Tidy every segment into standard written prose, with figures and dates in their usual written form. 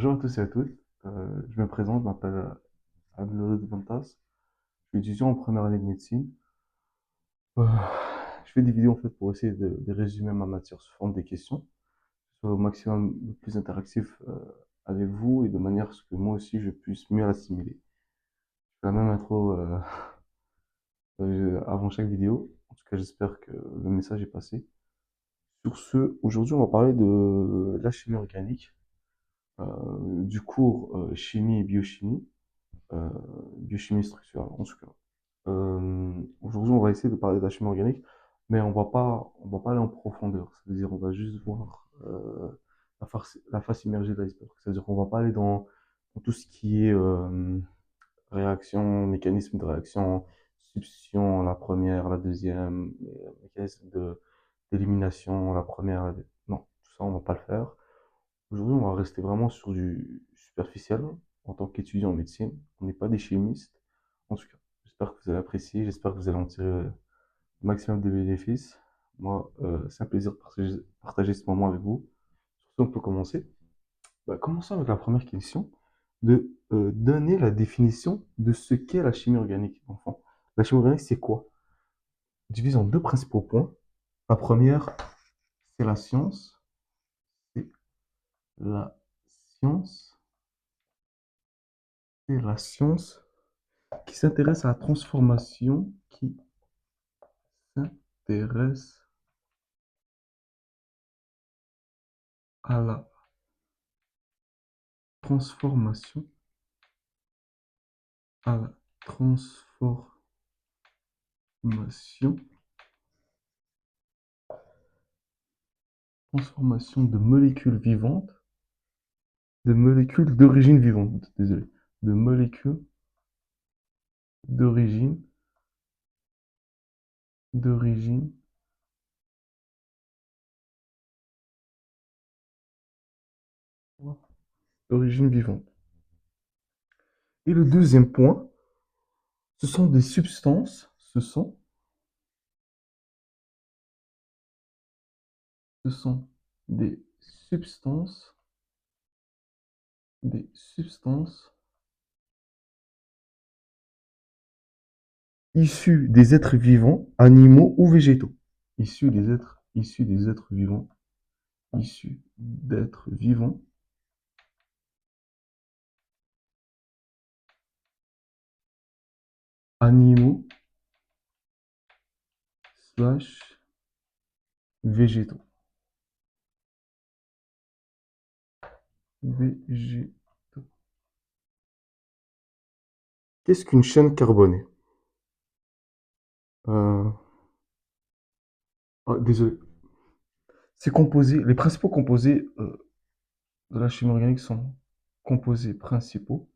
Bonjour à tous et à toutes. Je me présente, je m'appelle Abdeloded Ventas. Je suis étudiant en première année de médecine. Euh, je fais des vidéos en fait pour essayer de résumer ma matière sous forme des questions, soit au maximum le plus interactif avec vous et de manière à ce que moi aussi je puisse mieux l'assimiler. Je fais la même intro avant chaque vidéo. En tout cas, j'espère que le message est passé. Sur ce, aujourd'hui, on va parler de la chimie organique, euh, du cours chimie et biochimie, euh, biochimie structurelle en tout cas. Aujourd'hui, on va essayer de parler de la chimie organique, mais on va pas aller en profondeur. C'est-à-dire, on va juste voir la face immergée de l'iceberg. C'est-à-dire, qu'on va pas aller dans tout ce qui est réaction, mécanisme de réaction, substitution, la première, la deuxième, mécanisme d'élimination, la première, non, tout ça, on va pas le faire. Aujourd'hui, on va rester vraiment sur du superficiel en tant qu'étudiant en médecine. On n'est pas des chimistes. En tout cas, j'espère que vous allez apprécier, j'espère que vous allez en tirer le maximum de bénéfices. Moi, c'est un plaisir de partager ce moment avec vous. Sur ce, on peut commencer. Bah, commençons avec la première question de donner la définition de ce qu'est la chimie organique, enfant. La chimie organique, c'est quoi? On divise en deux principaux points. La première, c'est la science. C'est la science. C'est la science qui s'intéresse à la transformation, qui s'intéresse à la transformation, à la transformation, transformation de molécules vivantes, de molécules d'origine vivante, désolé, de molécules d'origine, d'origine, d'origine vivante. Et le deuxième point, ce sont des substances, ce sont des substances, des substances issus des êtres vivants, animaux ou végétaux. Issus des êtres vivants, issus d'êtres vivants, animaux slash végétaux. Végétaux. Qu'est-ce qu'une chaîne carbonée? euh, Désolé. C'est composé, les principaux composés de la chimie organique sont composés principaux,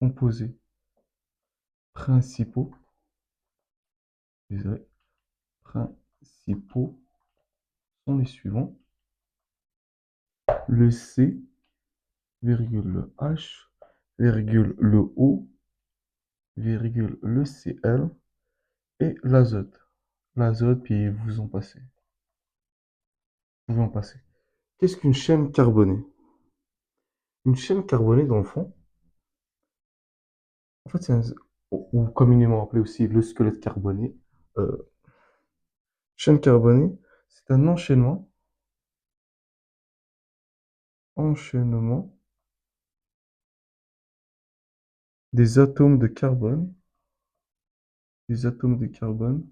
composés principaux, désolé, principaux sont les suivants. Le C, virgule le H, virgule le O, virgule le Cl et l'azote. L'azote, puis vous en passez. Vous pouvez en passer. Qu'est-ce qu'une chaîne carbonée? Une chaîne carbonée, dans le fond, en fait, c'est ou communément appelé aussi le squelette carboné. Euh, Chaîne carbonée, c'est un enchaînement des atomes de carbone, des atomes de carbone,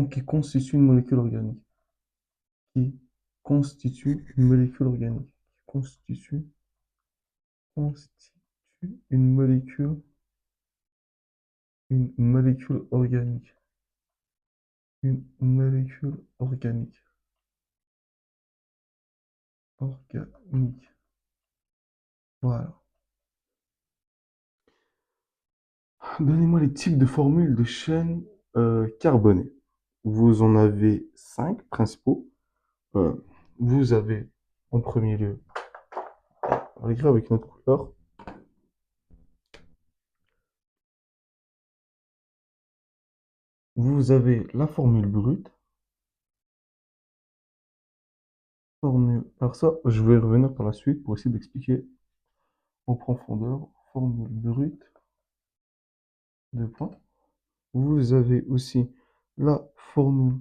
qui constitue une molécule organique, qui constitue une molécule organique, qui constitue une molécule organique, une molécule organique. Voilà. Donnez-moi les types de formules de chaînes carbonées. Vous en avez 5 principaux. Euh, Vous avez en premier lieu, on va l'écrire avec notre couleur, Vous avez la formule brute. Formule. Alors ça, je vais revenir par la suite pour essayer d'expliquer en profondeur. Formule brute, deux points. Vous avez aussi la formule.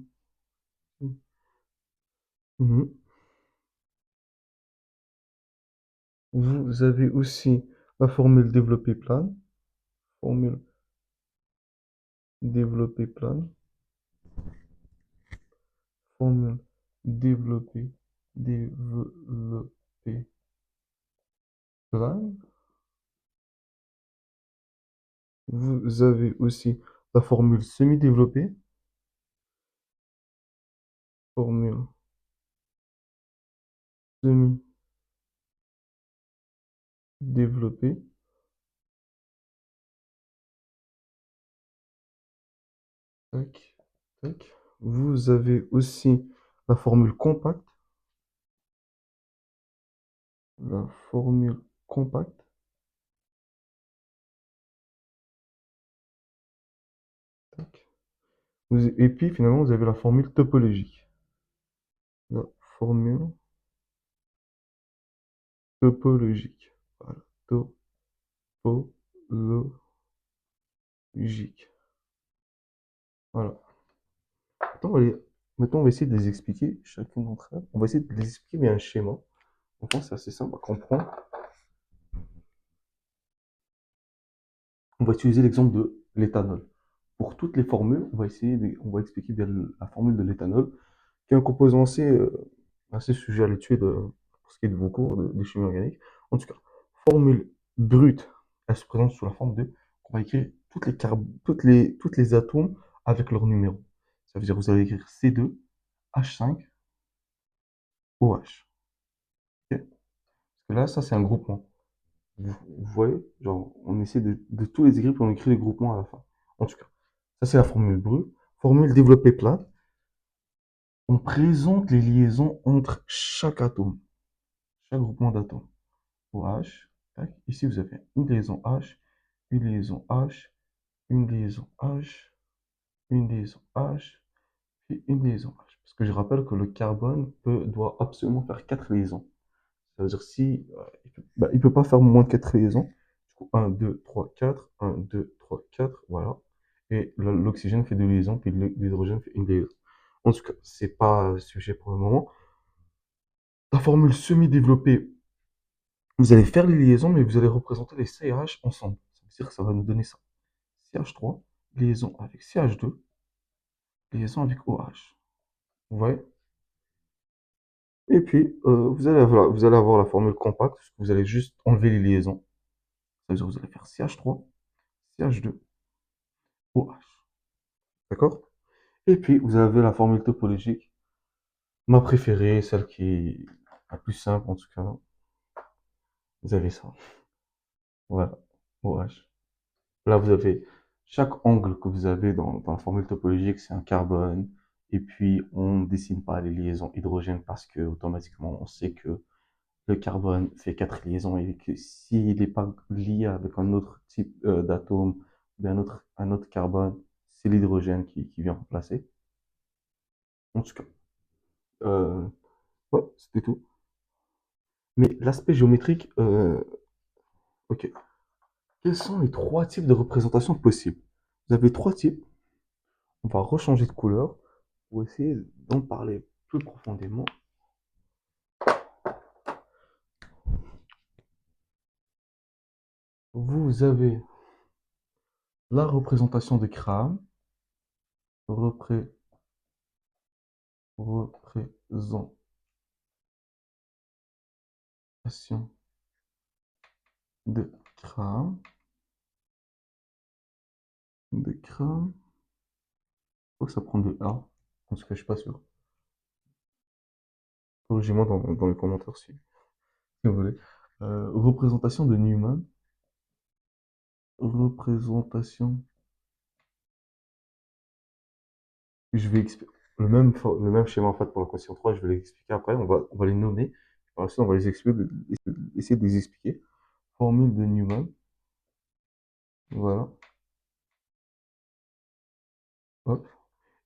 Mhm. Vous avez aussi la formule développée plane. Formule développée plane. Formule développée plane. Vous avez aussi la formule semi-développée. Formule semi-développée. Tac, tac. Vous avez aussi la formule compacte. La formule compacte. Tac. Et puis finalement, vous avez la formule topologique. La formule topologique. Voilà. Topologique. Voilà. Maintenant, on va essayer de les expliquer, chacune d'entre elles. On va essayer de les expliquer via un schéma. Enfin, c'est assez simple à comprendre. On va utiliser l'exemple de l'éthanol. Pour toutes les formules, on va expliquer bien la formule de l'éthanol, qui est un composant assez sujet à l'étude pour ce qui est de vos cours de chimie organique. En tout cas, formule brute, elle se présente sous la forme de, on va écrire toutes les atomes avec leur numéro. Ça veut dire que vous allez écrire C2, H5, OH. Ok. Parce que là, ça, c'est un groupement. Vous voyez, genre, on essaie de tous les écrire, puis on écrit les groupements à la fin. En tout cas, ça, c'est la formule brute. Formule développée plate. On présente les liaisons entre chaque atome, chaque groupement d'atomes. OH, tac. Ici, vous avez une liaison H, une liaison H, une liaison H, une liaison H, puis une liaison H. Parce que je rappelle que le carbone doit absolument faire 4 liaisons. Ça veut dire si il peut pas faire moins de 4 liaisons. Du coup, 1, 2, 3, 4, 1, 2, 3, 4, voilà. Et l'oxygène fait 2 liaisons, puis l'hydrogène fait une liaison. En tout cas, c'est pas sujet pour le moment. La formule semi-développée, vous allez faire les liaisons, mais vous allez représenter les CH ensemble. Ça veut dire que ça va nous donner ça. CH3, liaison avec CH2, liaison avec OH. Vous voyez? Et puis, vous allez avoir la formule compacte, parce que vous allez juste enlever les liaisons. Ça veut dire que vous allez faire CH3, CH2, OH. D'accord? Et puis, vous avez la formule topologique, ma préférée, celle qui est la plus simple en tout cas. Vous avez ça. Voilà, OH. Là, vous avez chaque angle que vous avez dans la formule topologique, c'est un carbone. Et puis, on ne dessine pas les liaisons hydrogène parce que automatiquement, on sait que le carbone fait 4 liaisons et que s'il n'est pas lié avec un autre type d'atome, bien un autre carbone, c'est l'hydrogène qui vient remplacer. En tout cas, euh, ouais, c'était tout. Mais l'aspect géométrique, ok. Quels sont les trois types de représentation possibles? Vous avez trois types. On va rechanger de couleur pour essayer d'en parler plus profondément. Vous avez la représentation de Graham, repré- représentation de Graham, Je crois que ça prend de A, en tout cas, je suis pas sûr. Corrigez-moi dans les commentaires si vous voulez. Représentation de Newman, représentation. Je vais le même schéma en fait pour la question 3, je vais l'expliquer après, on va les nommer. Par la suite, on va les expliquer, essayer de les expliquer. Formule de Newman, voilà. Hop.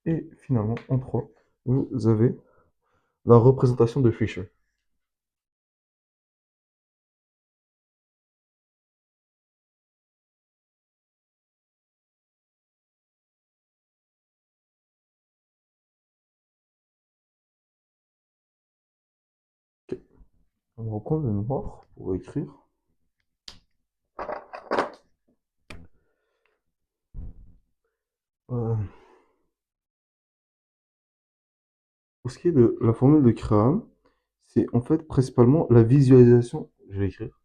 Et finalement, en 3, vous avez la représentation de Fisher. Ok. On va reprendre le noir pour écrire. Euh, pour ce qui est de la formule de Graham, c'est en fait principalement la visualisation. Je vais écrire.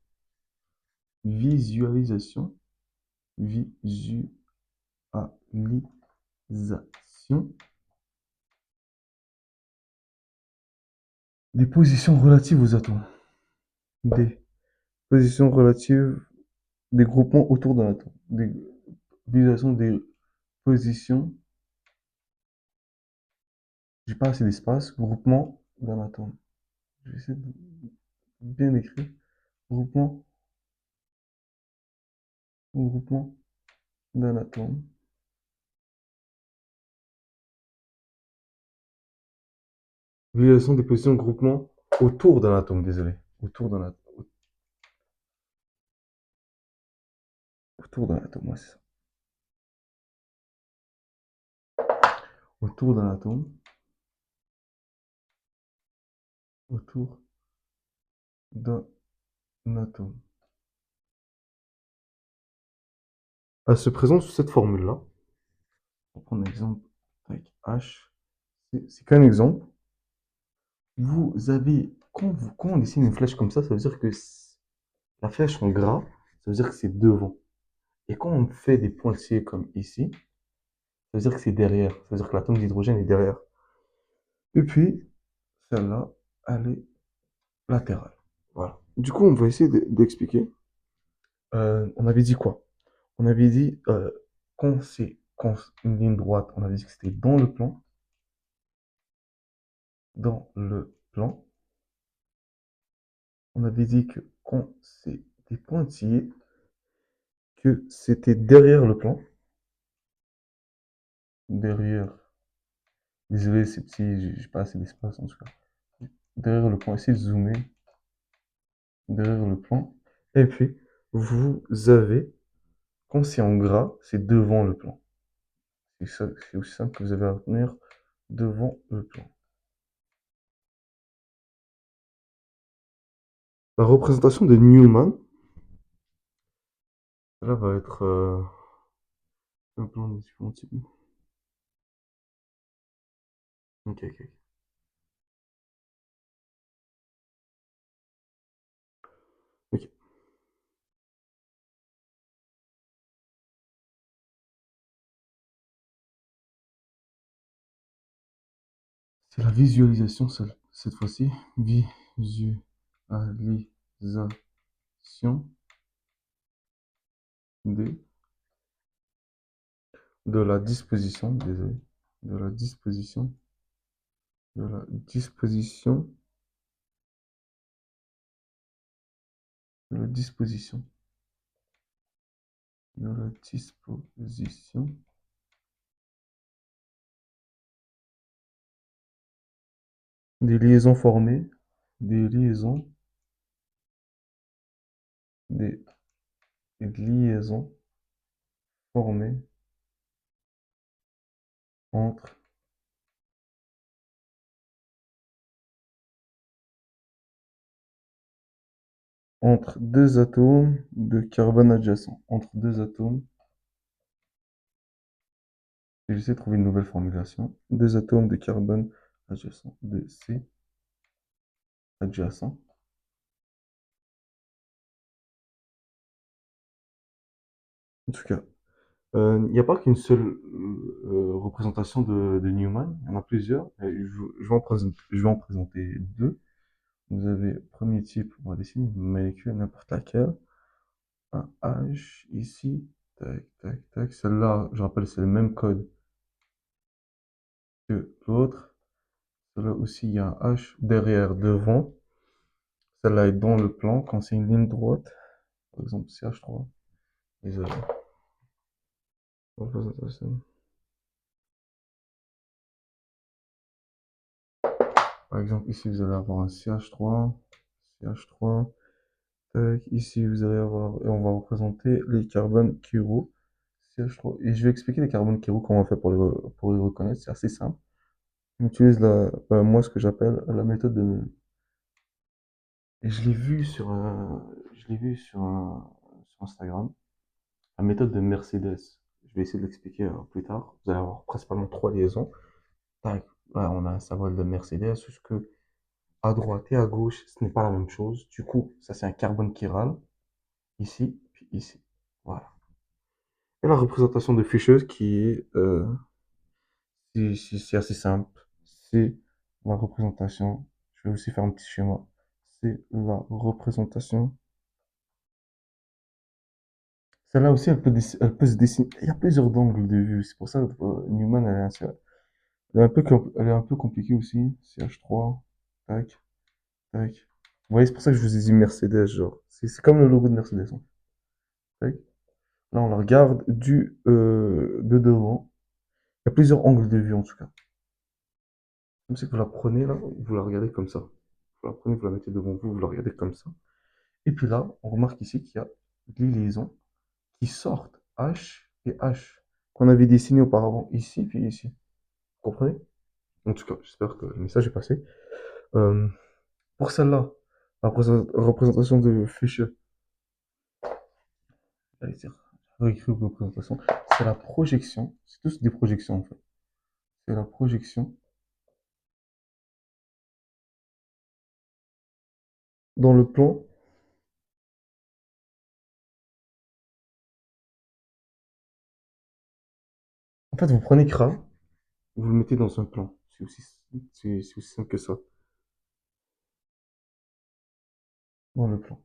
Visualisation. Visualisation des positions relatives aux atomes. Des positions relatives des groupements autour d'un atome. Des visualisations des positions. J'ai pas assez d'espace. Groupement d'un atome. Je vais essayer de bien écrire. Groupement. Groupement d'un atome. Visualisation des positions de groupement autour d'un atome, désolé. Autour d'un atome. Autour d'un atome, ouais, c'est ça. Autour d'un atome. Autour d'un atome. Elle se présente sous cette formule-là. On va prendre l'exemple avec H. C'est qu'un exemple. Vous avez, quand on dessine une flèche comme ça veut dire que la flèche en gras, ça veut dire que c'est devant. Et quand on fait des pointillés comme ici, ça veut dire que c'est derrière. Ça veut dire que l'atome d'hydrogène est derrière. Et puis, celle-là, elle est latérale. Voilà. Du coup, on va essayer d'expliquer. On avait dit quoi? On avait dit, quand c'est une ligne droite, on avait dit que c'était dans le plan. Dans le plan. On avait dit que quand c'est des pointillés, que c'était derrière le plan. Derrière. Désolé, c'est petit, j'ai pas assez d'espace en tout cas. Derrière le plan, essayez de zoomer. Derrière le plan. Et puis, vous avez, quand c'est en gras, c'est devant le plan. C'est aussi simple que vous avez à retenir devant le plan. La représentation de Newman, là va être un plan de différents types. Ok, ok. Ok. C'est la visualisation cette fois-ci. Visualisation des, de la disposition, désolé, de la disposition, de la disposition, de la disposition, de la disposition des liaisons formées, des liaisons, des liaisons formées entre deux atomes de carbone adjacents. Entre deux atomes. Et j'essaie de trouver une nouvelle formulation. Deux atomes de carbone adjacents. De C adjacent. En tout cas, il n'y a pas qu'une seule représentation de Newman. Il y en a plusieurs. Et je vais en présenter deux. Vous avez premier type, on va dessiner une molécule, n'importe laquelle. Un H ici. Tac, tac, tac. Celle-là, je rappelle, c'est le même code que l'autre. Celle-là aussi, il y a un H derrière, devant. Celle-là est dans le plan. Quand c'est une ligne droite, par exemple CH3. Désolé. Représentation. Par exemple, ici, vous allez avoir un CH3, CH3. Tac, ici, vous allez avoir, et on va représenter les carbones chiro, CH3. Et je vais expliquer les carbones chiro, comment on fait pour les reconnaître. C'est assez simple. On utilise moi, ce que j'appelle la méthode de, et je l'ai vu sur Instagram, la méthode de Mercedes. Je vais essayer de l'expliquer plus tard. Vous allez avoir principalement trois liaisons. Tac, là, on a un symbole de Mercedes, jusque à droite et à gauche, ce n'est pas la même chose. Du coup, ça, c'est un carbone chiral. Ici, puis ici. Voilà. Et la représentation de ficheuse qui est, c'est assez simple. C'est la représentation. Je vais aussi faire un petit schéma. C'est la représentation. Celle-là aussi, elle peut se dessiner. Il y a plusieurs angles de vue. C'est pour ça que Newman, elle est un peu compliquée aussi. CH3. Tac, tac. Vous voyez, c'est pour ça que je vous ai dit Mercedes, genre. C'est comme le logo de Mercedes, hein. Tac. Là, on la regarde de devant. Il y a plusieurs angles de vue, en tout cas. Comme si vous la prenez là, vous la regardez comme ça. Vous la prenez, vous la mettez devant vous, vous la regardez comme ça. Et puis là, on remarque ici qu'il y a des liaisons qui sortent H et H, qu'on avait dessiné auparavant ici, puis ici. Vous comprenez? En tout cas, j'espère que le message est passé. Euh, pour celle-là, la représentation de Fischer, j'allais dire, représentation, c'est la projection, c'est tous des projections en fait. C'est la projection dans le plan. En fait, vous prenez CRA, vous le mettez dans un plan. C'est aussi simple que ça. Dans le plan.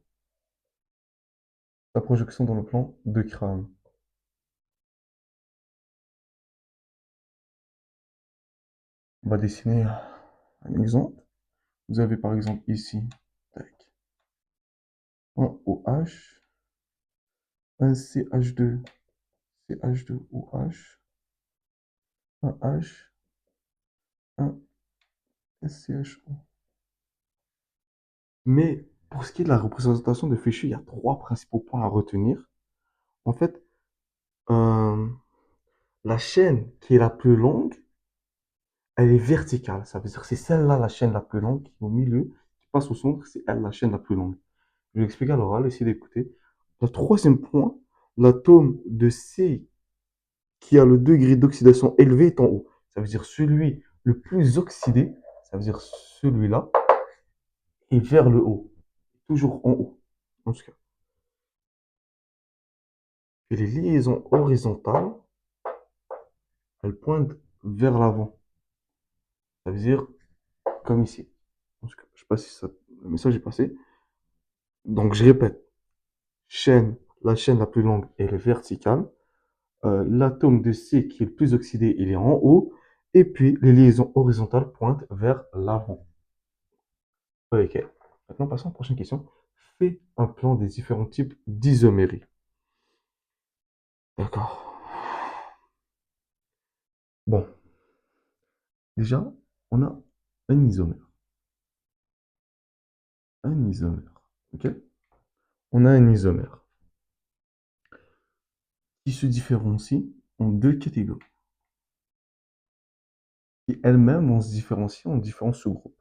La projection dans le plan de crâne. On va dessiner un exemple. Vous avez par exemple ici, tac, un OH, un CH2, CH2OH, un H, un SCHO. Mais pour ce qui est de la représentation de fichiers, il y a trois principaux points à retenir. En fait, euh, la chaîne qui est la plus longue, elle est verticale. Ça veut dire que c'est celle-là la chaîne la plus longue qui est au milieu, qui passe au centre, c'est elle la chaîne la plus longue. Je vais expliquer à l'oral, essayez d'écouter. Le troisième point, l'atome de C qui a le degré d'oxydation élevé est en haut. Ça veut dire celui le plus oxydé, ça veut dire celui-là, est vers le haut. Toujours en haut. En tout cas. Et les liaisons horizontales, elles pointent vers l'avant. Ça veut dire comme ici. En tout cas, je ne sais pas si le message est passé. Donc je répète. La chaîne la plus longue, elle est verticale. L'atome de C qui est le plus oxydé, il est en haut. Et puis, les liaisons horizontales pointent vers l'avant. Ok. Maintenant, passons à la prochaine question. Fais un plan des différents types d'isomérie. D'accord. Bon, déjà, on a un isomère. Un isomère. Ok? On a un isomère qui se différencie en deux catégories, qui elles-mêmes vont se différencier en différents sous-groupes.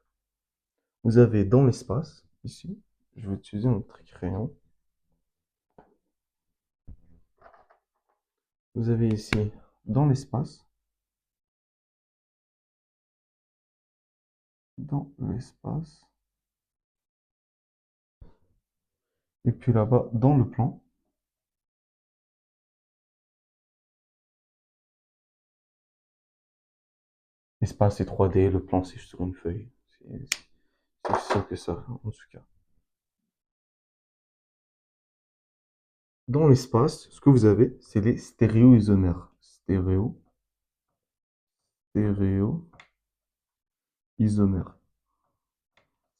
Vous avez dans l'espace, ici, je vais utiliser un trait crayon. Vous avez ici, dans l'espace, dans l'espace, et puis là-bas, dans le plan. L'espace c'est 3D, le plan c'est sur une feuille. C'est aussi simple que ça, en tout cas. Dans l'espace, ce que vous avez, c'est les stéréoisomères. Stéréoisomères.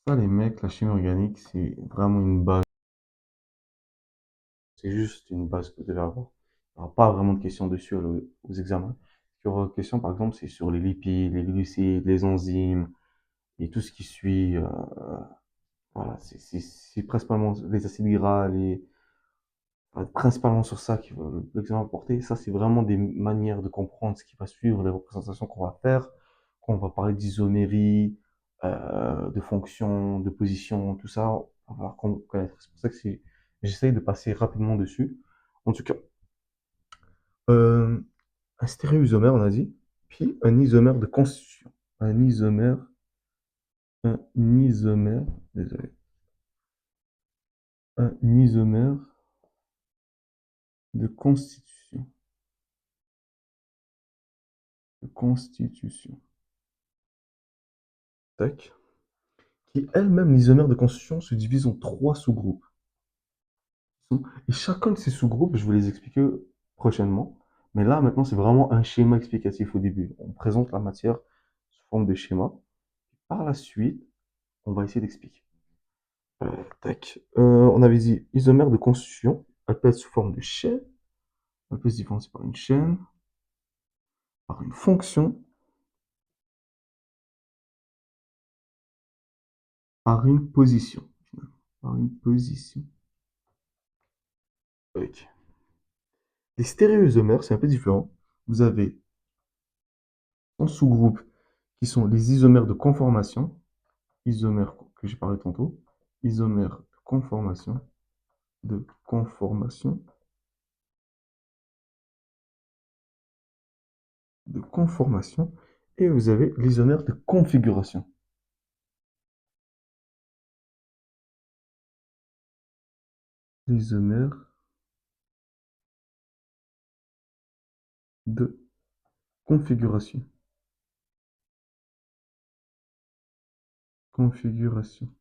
Ça, les mecs, la chimie organique, c'est vraiment une base. C'est juste une base que vous devez avoir. Il n'y aura pas vraiment de questions dessus aux examens. Ce qu'il y aura question, par exemple, c'est sur les lipides, les glucides, les enzymes, et tout ce qui suit. Voilà, c'est principalement les acides gras, principalement sur ça qui va l'examen porter. Ça, c'est vraiment des manières de comprendre ce qui va suivre, les représentations qu'on va faire, quand on va parler d'isomérie, de fonction, de position, tout ça, on va falloir connaître. C'est pour ça que j'essaye de passer rapidement dessus. En tout cas, euh, un stéréoisomère, on a dit, puis un isomère de constitution. Un isomère, désolé, un isomère de constitution. De constitution. Tac. Qui elle-même, l'isomère de constitution se divise en trois sous-groupes. Et chacun de ces sous-groupes, je vais les expliquer prochainement. Mais là, maintenant, c'est vraiment un schéma explicatif au début. On présente la matière sous forme de schéma. Par la suite, on va essayer d'expliquer. Tac. On avait dit isomère de constitution. Elle peut être sous forme de chaîne. Elle peut se différencier par une chaîne, par une fonction, par une position. Par une position. Ok. Les stéréoisomères, c'est un peu différent. Vous avez en sous-groupe qui sont les isomères de conformation, isomères que j'ai parlé tantôt, isomères de conformation, de conformation, et vous avez l'isomère de configuration. L'isomère de configuration. Configuration.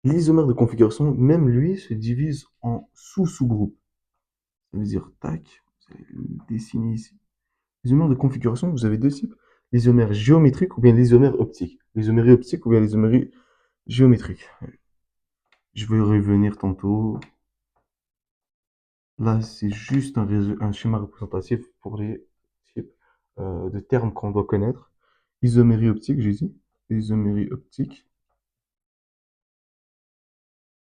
L'isomère de configuration, même lui, se divise en sous-sous-groupes. Ça veut dire, tac, vous allez le dessiner ici. L'isomère de configuration, vous avez deux types. L'isomère géométrique ou bien l'isomère optique. L'isomérie optique ou bien l'isomérie géométrique. Je vais y revenir tantôt. Là, c'est juste un schéma représentatif pour les types de termes qu'on doit connaître. Isomérie optique, j'ai dit. Isomérie optique.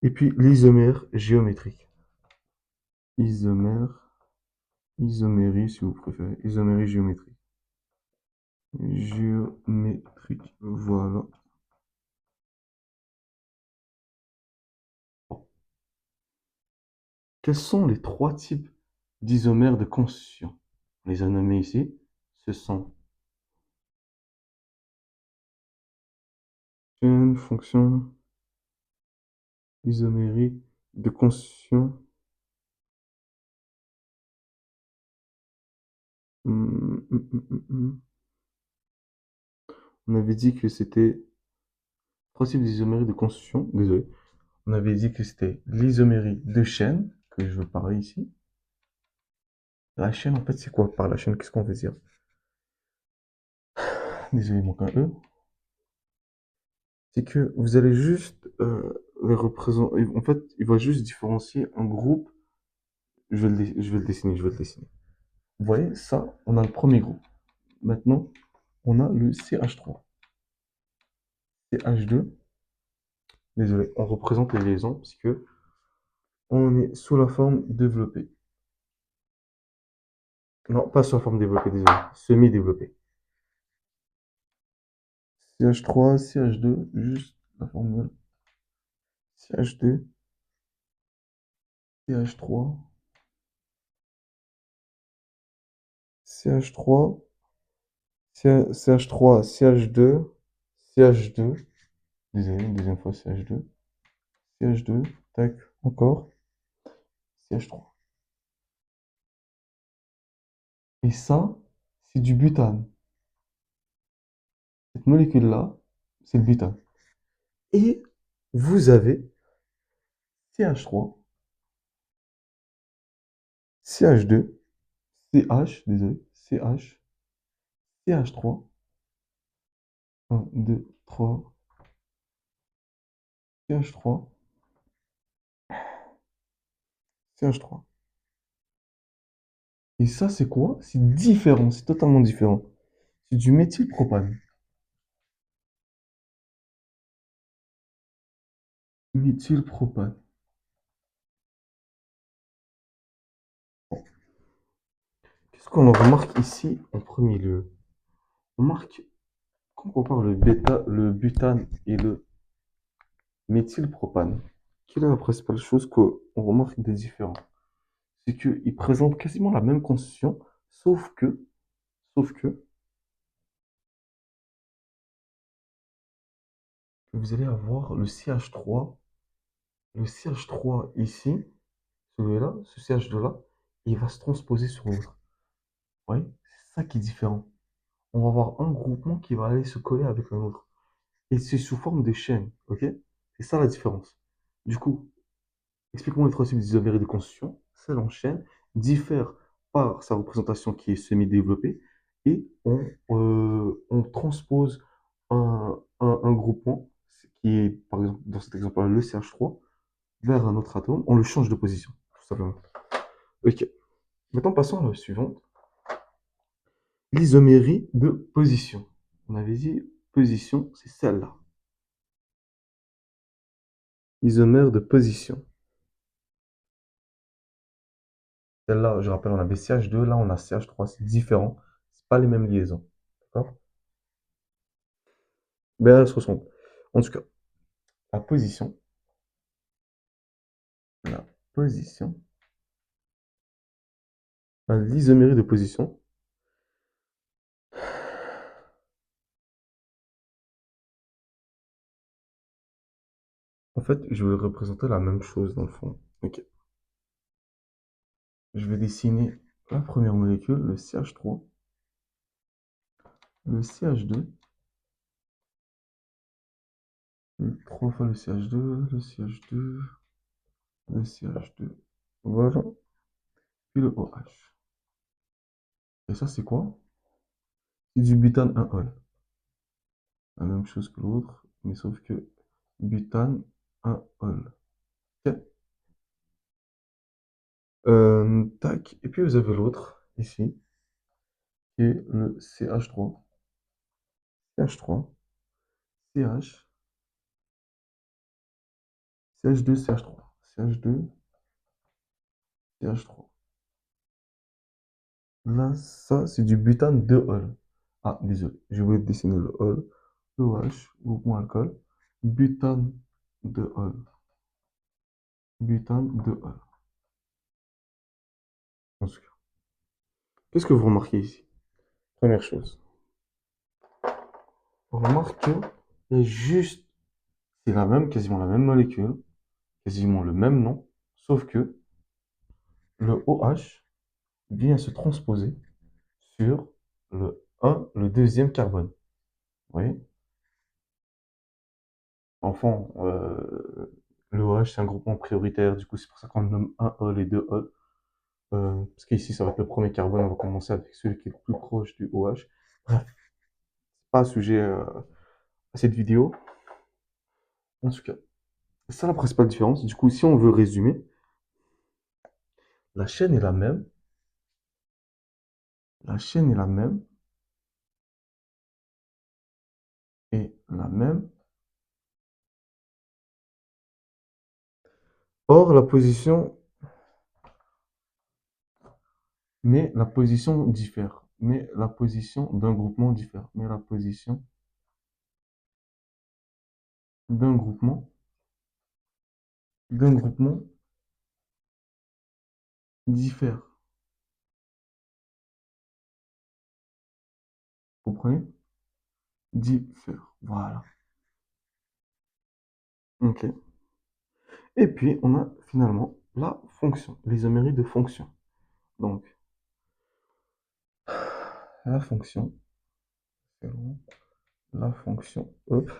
Et puis l'isomère géométrique. Isomère, isomérie si vous préférez. Isomérie géométrique. Géométrique, voilà. Bon. Quels sont les trois types d'isomères de constitution? On les a nommés ici. Ce sont une fonction, isomérie de constitution. On avait dit que c'était trois types d'isomérie de constitution. Désolé. On avait dit que c'était l'isomérie de chaîne, que je veux parler ici. La chaîne, en fait, c'est quoi par la chaîne? Qu'est-ce qu'on veut dire? Désolé, il manque un E. C'est que vous allez juste les représenter. En fait, il va juste différencier un groupe. Je vais le dessiner, je vais le dessiner. Vous voyez, ça, on a le premier groupe. Maintenant, on a le CH3. CH2. Désolé, on représente les liaisons parce que on est sous la forme développée. Non, pas sous la forme développée, désolé. Semi-développée. CH3, CH2, juste la formule. CH2, CH3, CH3, CH3, CH2, CH2. Désolé, une deuxième fois CH2. CH2, tac, encore. CH3. Et ça, c'est du butane. Cette molécule-là, c'est le butane. Et vous avez CH3, CH2, CH, désolé, CH, CH3, 1, 2, 3, CH3, CH3. Et ça, c'est quoi? C'est différent, c'est totalement différent. C'est du méthylpropane. Méthylpropane. Bon. Qu'est-ce qu'on remarque ici en premier lieu? On remarque, quand on compare le butane et le méthylpropane, quelle est la principale chose qu'on remarque des différents? C'est qu'ils présentent quasiment la même constitution, sauf que, sauf que, vous allez avoir le CH3 ici, celui-là, ce CH2-là, il va se transposer sur l'autre. Vous voyez? C'est ça qui est différent. On va avoir un groupement qui va aller se coller avec un autre. Et c'est sous forme de chaîne, ok? C'est ça la différence. Du coup, explique-moi les trois types d'isomères de constitution. Celle en chaîne diffère par sa représentation qui est semi-développée et on transpose un groupement qui est, par exemple, dans cet exemple-là, le CH3, vers un autre atome, on le change de position, tout simplement. Ok. Maintenant, passons à la suivante. L'isomérie de position. On avait dit position, c'est celle-là. Isomère de position. Celle-là, je rappelle, on avait CH2, là on a CH3, c'est différent. C'est pas les mêmes liaisons. D'accord? Mais elles se ressemblent. En tout cas, la position, la position, l'isomérie de position, en fait, je vais représenter la même chose dans le fond. Ok. Je vais dessiner la première molécule, le CH3, le CH2, 3 fois le CH2, le CH2, le CH2. Voilà. Puis le OH. Et ça, c'est quoi? C'est du butane 1-ol. La même chose que l'autre, mais sauf que butane 1-ol. Ok. Tac. Et puis vous avez l'autre, ici, qui est le CH3. CH3, CH, CH2, CH3. CH2, CH3. Là, ça, c'est du butane 2-ol. Ah, désolé, je voulais dessiner le ol. Le OH, groupement alcool. Butane 2-ol. Butane 2-ol. En tout cas, qu'est-ce que vous remarquez ici? Première chose. On remarque que il y a juste, c'est la même, quasiment la même molécule, quasiment le même nom, sauf que le OH vient se transposer sur le deuxième carbone. Vous voyez? Enfin, le OH, c'est un groupement prioritaire, du coup, c'est pour ça qu'on le nomme 1-ol et 2-ol. Parce qu'ici, ça va être le premier carbone, on va commencer avec celui qui est le plus proche du OH. Bref, c'est pas un sujet à cette vidéo. En tout cas, c'est ça la principale différence. Du coup, si on veut résumer, la chaîne est la même, la chaîne est la même, et la même. Or, la position diffère. Mais la position d'un groupement diffère. Mais la position d'un groupement, d'un groupement diffère. Vous comprenez? Diffère. Voilà. Ok. Et puis, on a finalement la fonction, l'isomérie de fonction. Donc, la fonction, c'est bon, la fonction, hop,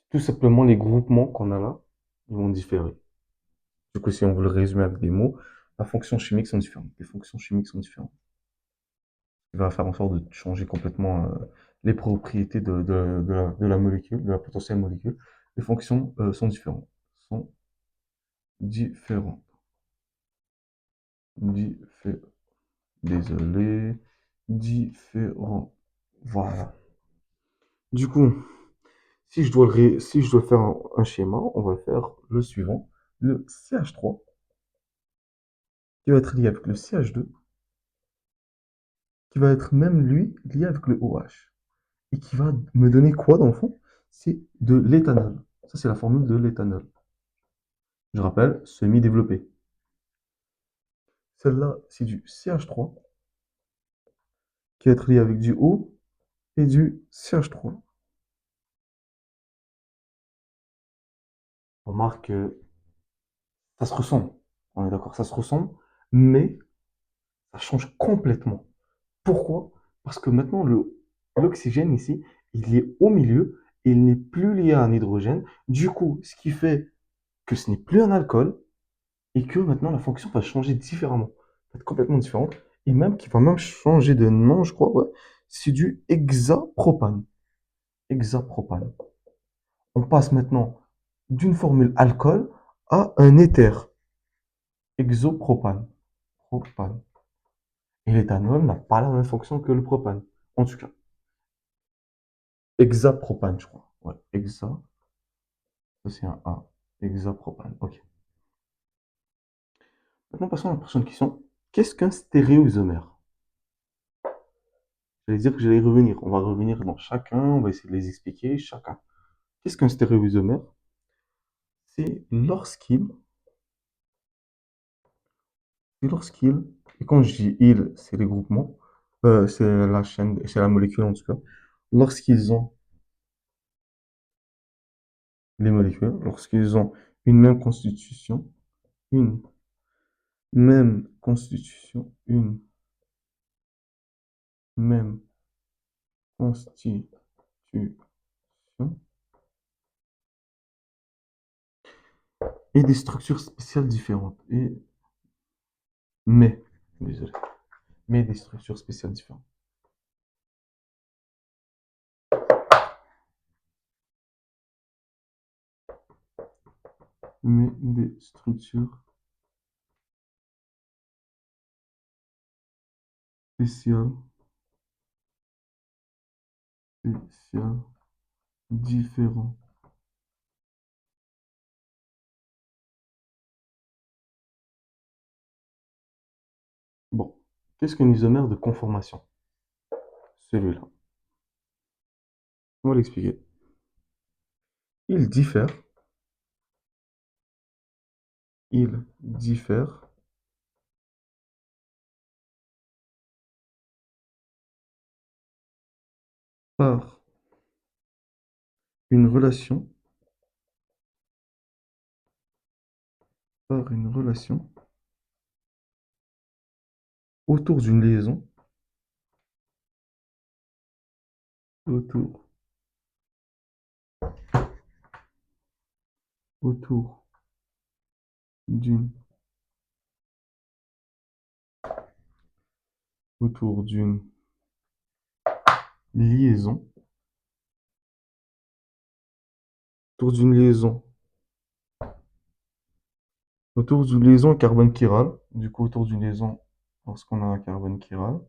tout simplement les groupements qu'on a là, ils vont différer. Du coup, si on veut le résumer avec des mots, les fonctions chimiques sont différentes. Les fonctions chimiques sont différentes. Il va faire en sorte de changer complètement les propriétés de la molécule, de la potentielle molécule. Les fonctions sont différentes. Sont différentes. Différentes. Désolé. Différent. Voilà. Du coup, si je dois faire un schéma, on va faire le suivant. Le CH3 qui va être lié avec le CH2, qui va être même lui lié avec le OH. Et qui va me donner quoi dans le fond? C'est de l'éthanol. Ça, c'est la formule de l'éthanol. Je rappelle, semi-développé. Celle-là, c'est du CH3 qui va être lié avec du O et du CH3. On remarque que ça se ressemble. On est d'accord, ça se ressemble, mais ça change complètement. Pourquoi? Parce que maintenant, l'oxygène ici, il est au milieu, et il n'est plus lié à un hydrogène. Du coup, ce qui fait que ce n'est plus un alcool, et que maintenant la fonction va changer différemment, va être complètement différente, et même qui va même changer de nom, je crois, ouais. C'est du hexapropane. Hexapropane. On passe maintenant d'une formule alcool à un éther, hexopropane. Propane. Et l'éthanol n'a pas la même fonction que le propane. En tout cas, hexapropane, je crois. Ouais, ça c'est un A. Hexapropane, ok. Maintenant, passons à la prochaine question. Qu'est-ce qu'un stéréoisomère? J'allais dire que j'allais y revenir. On va revenir dans chacun, on va essayer de les expliquer chacun. Qu'est-ce qu'un stéréoisomère? C'est lorsqu'il, et quand je dis il, c'est les groupements, c'est la chaîne, c'est la molécule en tout cas, lorsqu'ils ont, les molécules, lorsqu'ils ont une même constitution, une une même constitution, et des structures spéciales différentes, mais, désolé, mais des structures spéciales différentes. Mais des structures spéciales, spéciales, différentes. Bon, qu'est-ce qu'un isomère de conformation? Celui-là. On va l'expliquer. Il diffère, il diffère par une relation, par une relation autour d'une liaison, autour, autour d'une, autour d'une liaison, autour d'une liaison, autour d'une liaison carbone chiral. Du coup, autour d'une liaison, lorsqu'on a un carbone chiral.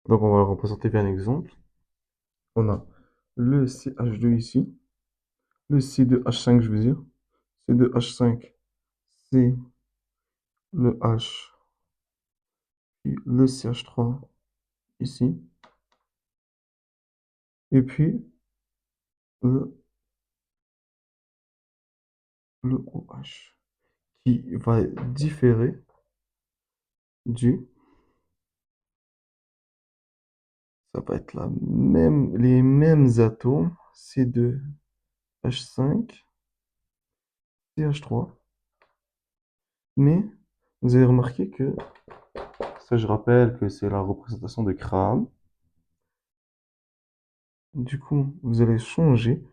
Donc, on va le représenter via un exemple. On a le CH2 ici, le C2H5, je veux dire, C2H5, c'est le H, puis le CH3 ici, et puis le, le OH, qui va différer du, ça va être les mêmes atomes, C2H5, CH3, mais vous avez remarqué que, ça je rappelle que c'est la représentation de Graham, du coup vous allez changer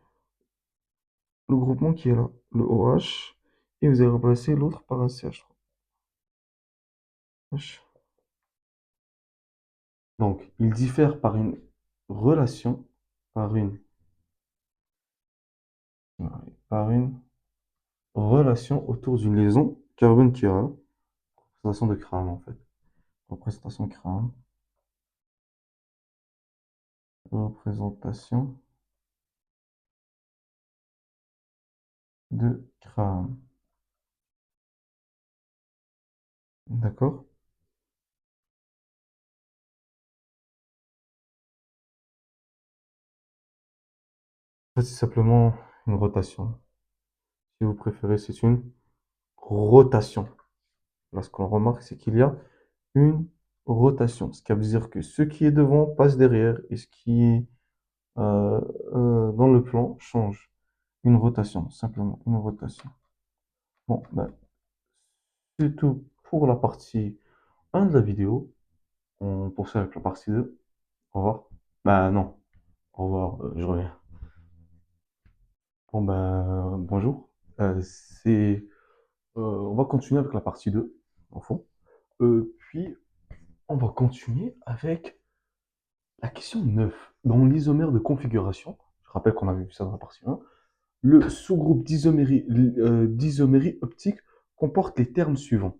le groupement qui est là, le OH, et vous allez remplacer l'autre par un CH3. Donc, ils diffèrent par une relation, par une, par une relation autour d'une liaison carbone-chirale. Représentation de crâne, en fait. Représentation de crâne. Représentation de crâne. D'accord? En fait, c'est simplement une rotation. Si vous préférez, c'est une rotation. Là, ce qu'on remarque, c'est qu'il y a une rotation. Ce qui veut dire que ce qui est devant passe derrière et ce qui est euh, dans le plan change. Une rotation, simplement une rotation. Bon, ben, c'est tout pour la partie 1 de la vidéo. On poursuit avec la partie 2. Au revoir. Ben non, au revoir, je reviens. Bon ben, bonjour. C'est, on va continuer avec la partie 2, en fond. Puis, on va continuer avec la question 9. Dans l'isomère de configuration, je rappelle qu'on avait vu ça dans la partie 1, le sous-groupe d'isomérie optique comporte les termes suivants.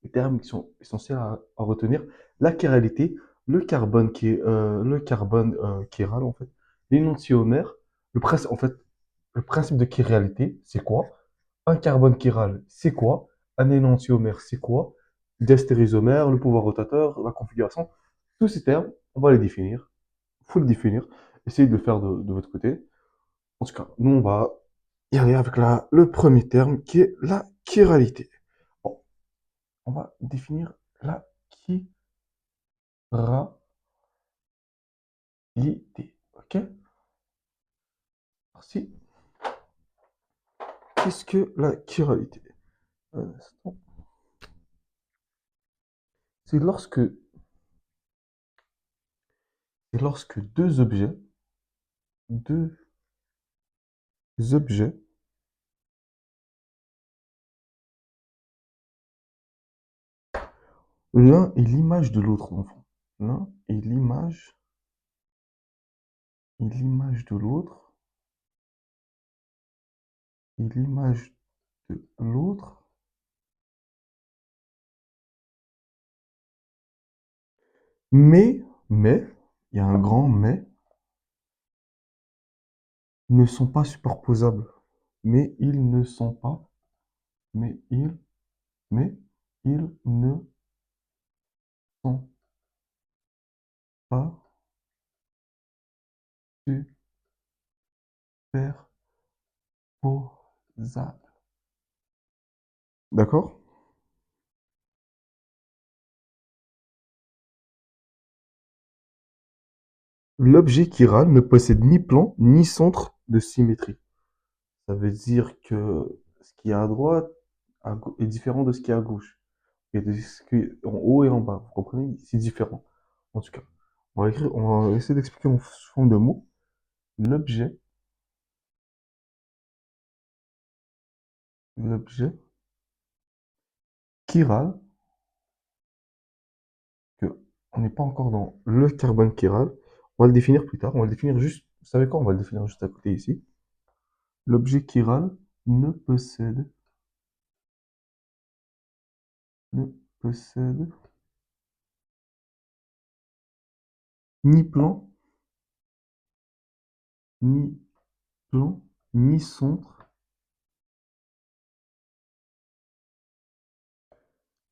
Les termes qui sont essentiels à retenir. La chiralité, le carbone chiral, en fait, l'énantiomère, en fait, le principe de chiralité, c'est quoi? Un carbone chiral, c'est quoi? Un énantiomère, c'est quoi? L'estérisomère, le pouvoir rotateur, la configuration, tous ces termes, on va les définir. Il faut les définir. Essayez de le faire de votre côté. En tout cas, nous, on va y aller avec le premier terme qui est la chiralité. Bon, on va définir la chiralité. Ok? Merci. Qu'est-ce que la chiralité? Un instant. C'est lorsque deux objets, l'un est l'image de l'autre, enfant. L'un est l'image de l'autre, et l'image de l'autre, mais, il y a un grand ne sont pas superposables. Mais ils ne sont pas, mais mais ils ne sont pas superposables. D'accord? L'objet chiral ne possède ni plan ni centre de symétrie. Ça veut dire que ce qui est à droite est différent de ce qui est à gauche. Et de ce qui est en haut et en bas. Vous comprenez? C'est différent. En tout cas, on va essayer d'expliquer en forme de mots. L'objet, l'objet chiral, que on n'est pas encore dans le carbone chiral. On va le définir plus tard. On va le définir juste. Vous savez quoi? On va le définir juste à côté ici. L'objet chiral ne possède, ne possède ni plan, ni plan, ni centre,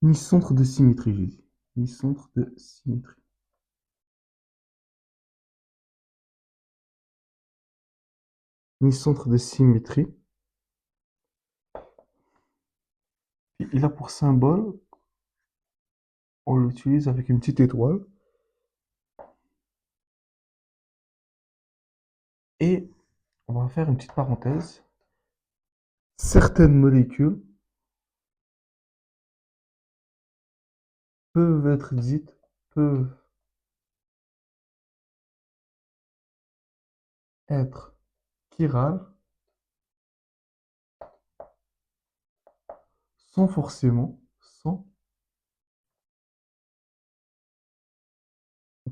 ni centre de symétrie, j'ai dit. Ni centre de symétrie. Ni centre de symétrie. Et il a pour symbole, on l'utilise avec une petite étoile. Et on va faire une petite parenthèse. Certaines molécules peuvent être dites, peuvent être chirales sans forcément, sans,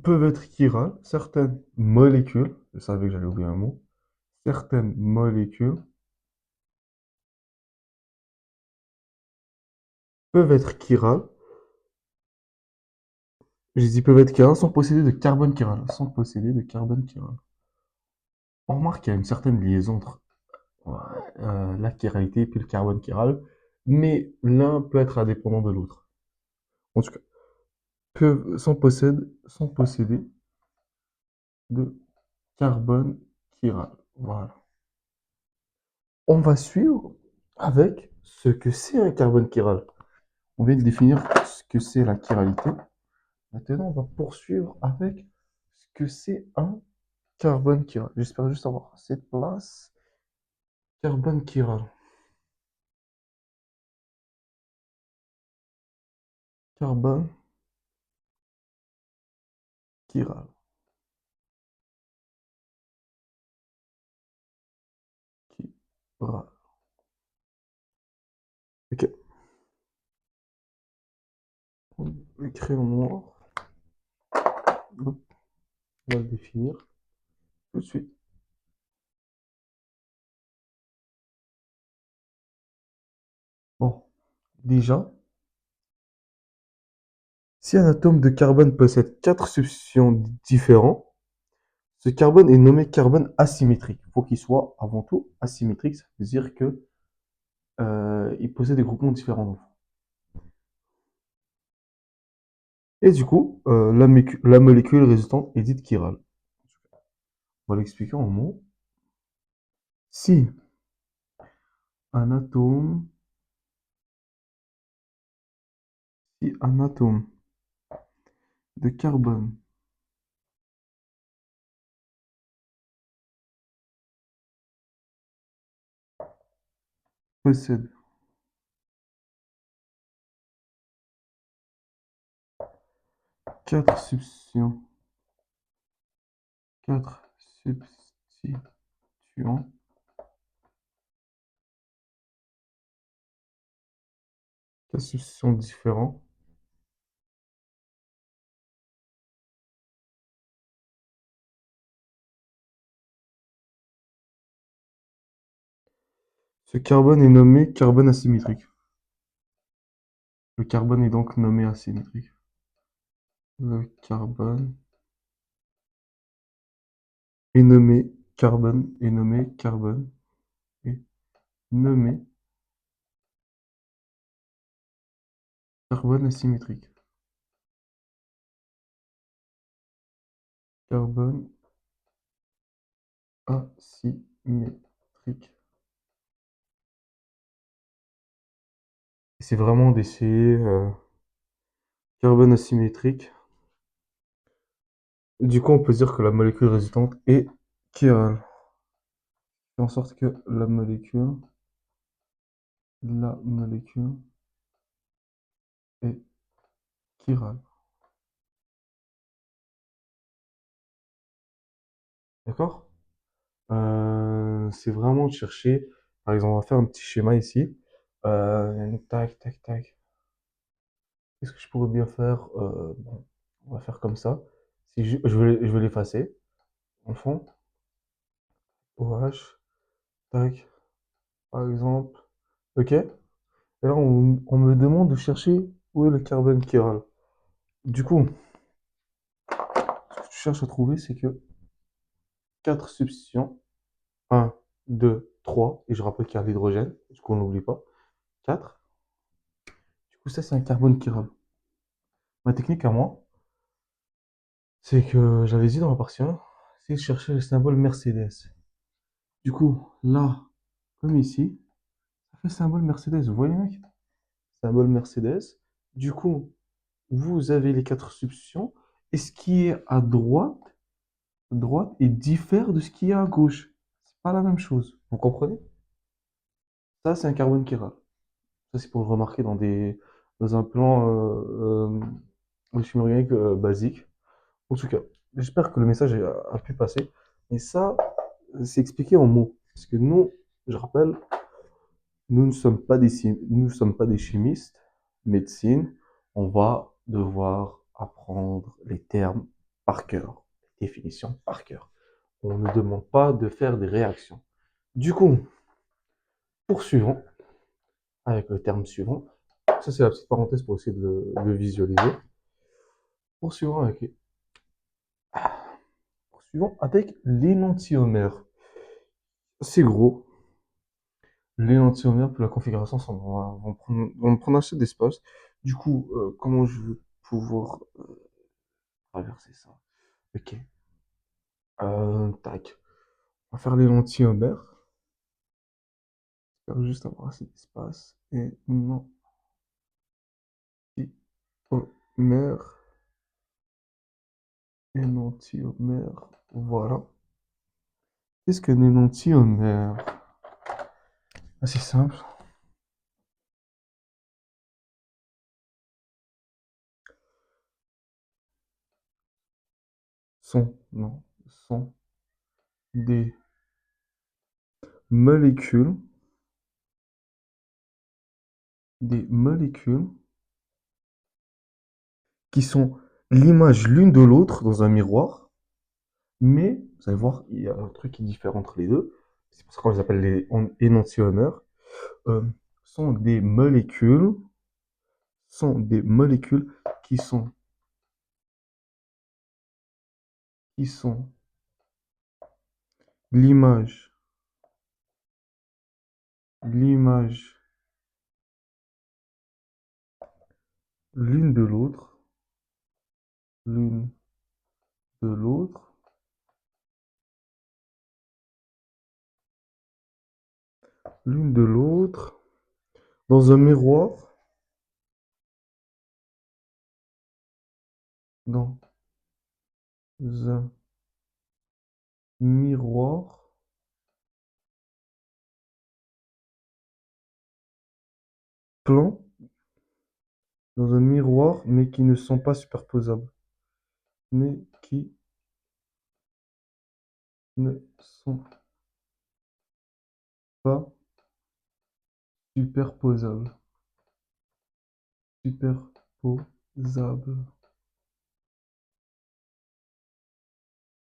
peuvent être chirales, certaines molécules, je savais que j'allais oublier un mot, certaines molécules peuvent être chirales. J'ai dit peuvent être chirales sans posséder de carbone chiral. Sans posséder de carbone chiral. On remarque qu'il y a une certaine liaison entre ouais, la chiralité et puis le carbone chiral, mais l'un peut être indépendant de l'autre. En tout cas, sans posséder de carbone chiral. Voilà. On va suivre avec ce que c'est un carbone chiral. On vient de définir ce que c'est la chiralité. Maintenant, on va poursuivre avec ce que c'est un carbone chiral. J'espère juste avoir cette place. Carbone chiral. Carbone chiral. Chiral. Ok. On écrit en noir. Hop, on va le définir tout de suite. Bon, déjà, si un atome de carbone possède 4 substituants différents, ce carbone est nommé carbone asymétrique. Il faut qu'il soit avant tout asymétrique, ça veut dire que il possède des groupements différents. Et du coup, la molécule résultante est dite chirale. On va l'expliquer en mots. Si un atome, si un atome de carbone possède 4 substituants, 4 substituants, 4 substituants différents, ce carbone est nommé carbone asymétrique. Le carbone est donc nommé asymétrique. Le carbone est nommé carbone, est nommé carbone, est nommé carbone asymétrique. Carbone asymétrique. C'est vraiment d'essayer carbone asymétrique. Du coup, on peut dire que la molécule résultante est chirale. Fait en sorte que la molécule est chirale. D'accord? C'est vraiment de chercher. Par exemple, on va faire un petit schéma ici. Tac, tac, tac. Qu'est-ce que je pourrais bien faire? Bon, on va faire comme ça. Si je vais l'effacer. En fond, OH, tac, par exemple. Ok? Et là, on me demande de chercher où est le carbone chiral. Du coup, ce que tu cherches à trouver, c'est que 4 substituants, un, 2, 3, et je rappelle qu'il y a l'hydrogène, du coup on n'oublie pas, 4. Du coup, ça, c'est un carbone chiral. Ma technique à moi, c'est que j'avais dit dans la partie 1, c'est de chercher le symbole Mercedes. Du coup, là, comme ici, ça fait symbole Mercedes. Vous voyez, mec? Symbole Mercedes. Du coup, vous avez les 4 substituants, et ce qui est à droite, il diffère de ce qui est à gauche. C'est pas la même chose. Vous comprenez? Ça, c'est un carbone chiral. Ça, c'est pour le remarquer dans un plan de chimie organique basique. En tout cas, j'espère que le message a pu passer. Et ça, c'est expliqué en mots. Parce que nous, je rappelle, nous ne sommes pas des chimistes, médecine. On va devoir apprendre les termes par cœur, les définitions par cœur. On ne demande pas de faire des réactions. Du coup, poursuivons avec le terme suivant. Ça, c'est la petite parenthèse pour essayer de le visualiser. Poursuivons avec, poursuivons avec l'énantiomère. C'est gros. L'énantiomère pour la configuration, ça va me prendre assez d'espace. Du coup, comment je vais pouvoir traverser ça? Ok. Tac. On va faire l'énantiomère. J'espère juste avoir assez d'espace. Énantiomère. Énantiomère. Voilà. Qu'est-ce qu'un énantiomère? Assez simple. Non, sont des molécules, des molécules qui sont l'image l'une de l'autre dans un miroir, mais vous allez voir, il y a un truc qui diffère entre les deux. C'est pour ça qu'on les appelle les énantiomères. Euh, sont des molécules, sont des molécules qui sont, qui sont l'image, l'image l'une de l'autre, l'une de l'autre, l'une de l'autre, dans un miroir, dans un miroir plein, dans un miroir, mais qui ne sont pas superposables. Mais qui ne sont pas superposables. Superposables.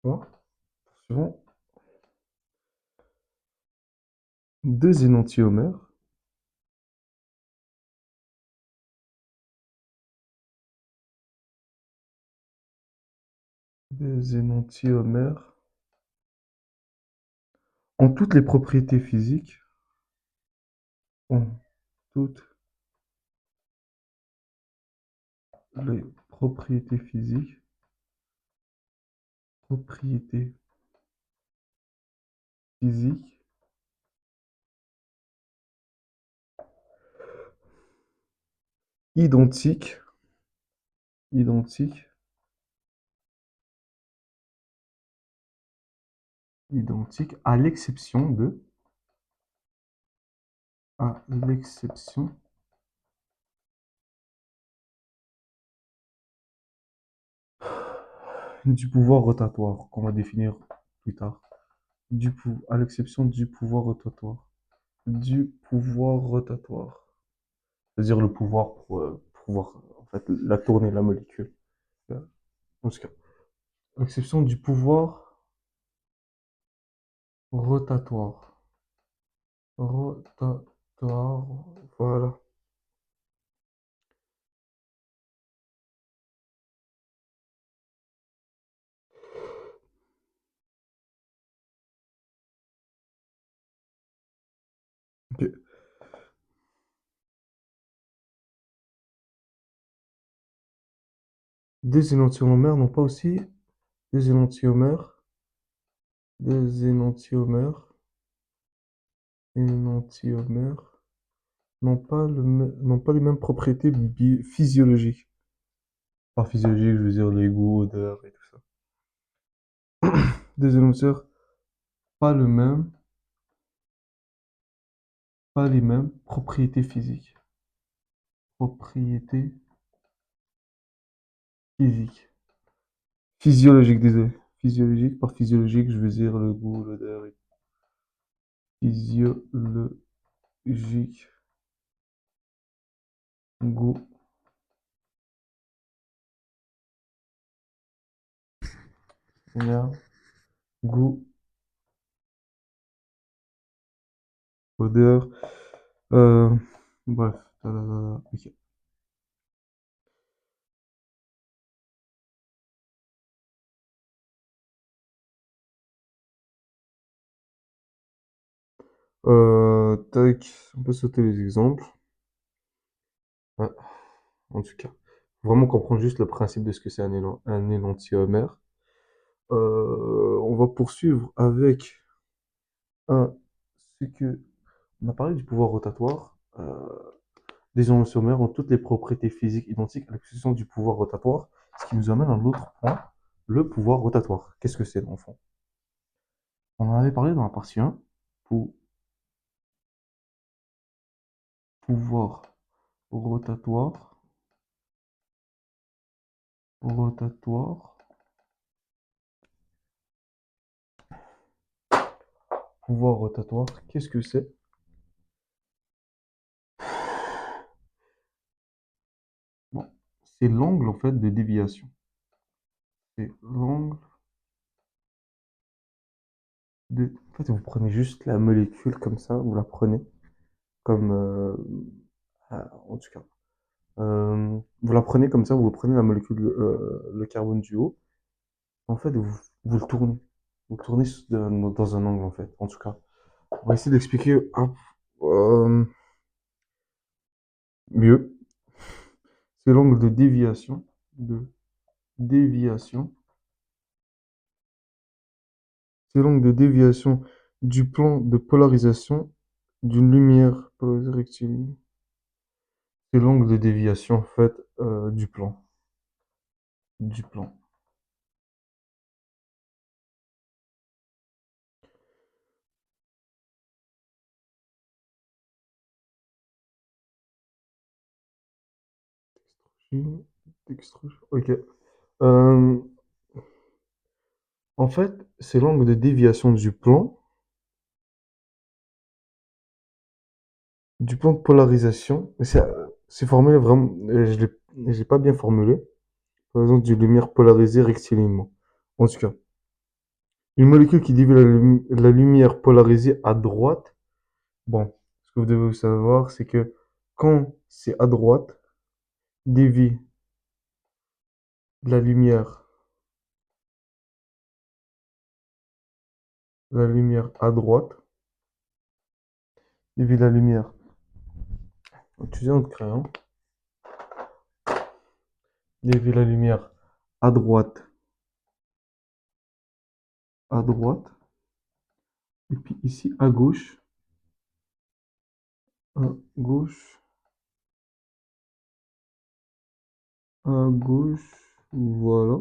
Voilà. Suivant. Deux énantiomères. Deux énantiomères ont toutes les propriétés physiques. Ont toutes les propriétés physiques. Propriétés physiques. Identiques. Identiques. Identiques. À l'exception de. À l'exception du pouvoir rotatoire qu'on va définir plus tard. À l'exception du pouvoir rotatoire. Du pouvoir rotatoire. C'est-à-dire le pouvoir pour pouvoir en fait la tourner, la molécule. En tout cas, à l'exception du pouvoir rotatoire. Rotatoire, voilà. Ok. Des énantiomères n'ont pas aussi des énantiomères, énantiomères n'ont pas les mêmes propriétés physiologiques. Par physiologique, je veux dire les goûts, odeurs et tout ça. Des énonceurs, pas le même, pas les mêmes propriétés physiques. Propriétés physiques. Physiologiques, désolé. Physiologique, par physiologique, je veux dire le goût, l'odeur. Physiologique, goût, odeur, goût, odeur. Euh, bref, Ok. Tac, on peut sauter les exemples. Ouais, en tout cas, vraiment comprendre juste le principe de ce que c'est un énantiomère. On va poursuivre avec un, ce que, on a parlé du pouvoir rotatoire. Les énantiomères ont toutes les propriétés physiques identiques à l'exception du pouvoir rotatoire, ce qui nous amène à l'autre point, le pouvoir rotatoire. Qu'est-ce que c'est dans le fond? On en avait parlé dans la partie 1, pour pouvoir rotatoire, rotatoire, pouvoir rotatoire, qu'est-ce que c'est? Bon, c'est l'angle en fait de déviation. C'est l'angle de. En fait, vous prenez juste la molécule comme ça, vous la prenez comme, en tout cas, vous la prenez comme ça, vous prenez la molécule, le carbone du haut. En fait, vous le tournez, vous le tournez dans un angle en fait. En tout cas, on va essayer d'expliquer mieux. C'est l'angle de déviation. C'est l'angle de déviation du plan de polarisation d'une lumière polarisée rectiligne. C'est l'angle de déviation en fait du plan. Du plan. Ok. Euh, En fait, c'est l'angle de déviation du plan de polarisation. Mais c'est formulé vraiment, je l'ai pas bien formulé. Par exemple, d'une lumière polarisée rectilignement. En tout cas, une molécule qui dévie la lumière polarisée à droite. Bon, ce que vous devez savoir, c'est que quand c'est à droite, dévie la lumière, la lumière à droite, dévie la lumière. Utilisez notre crayon. Dévie la lumière à droite, et puis ici à gauche, à gauche, voilà.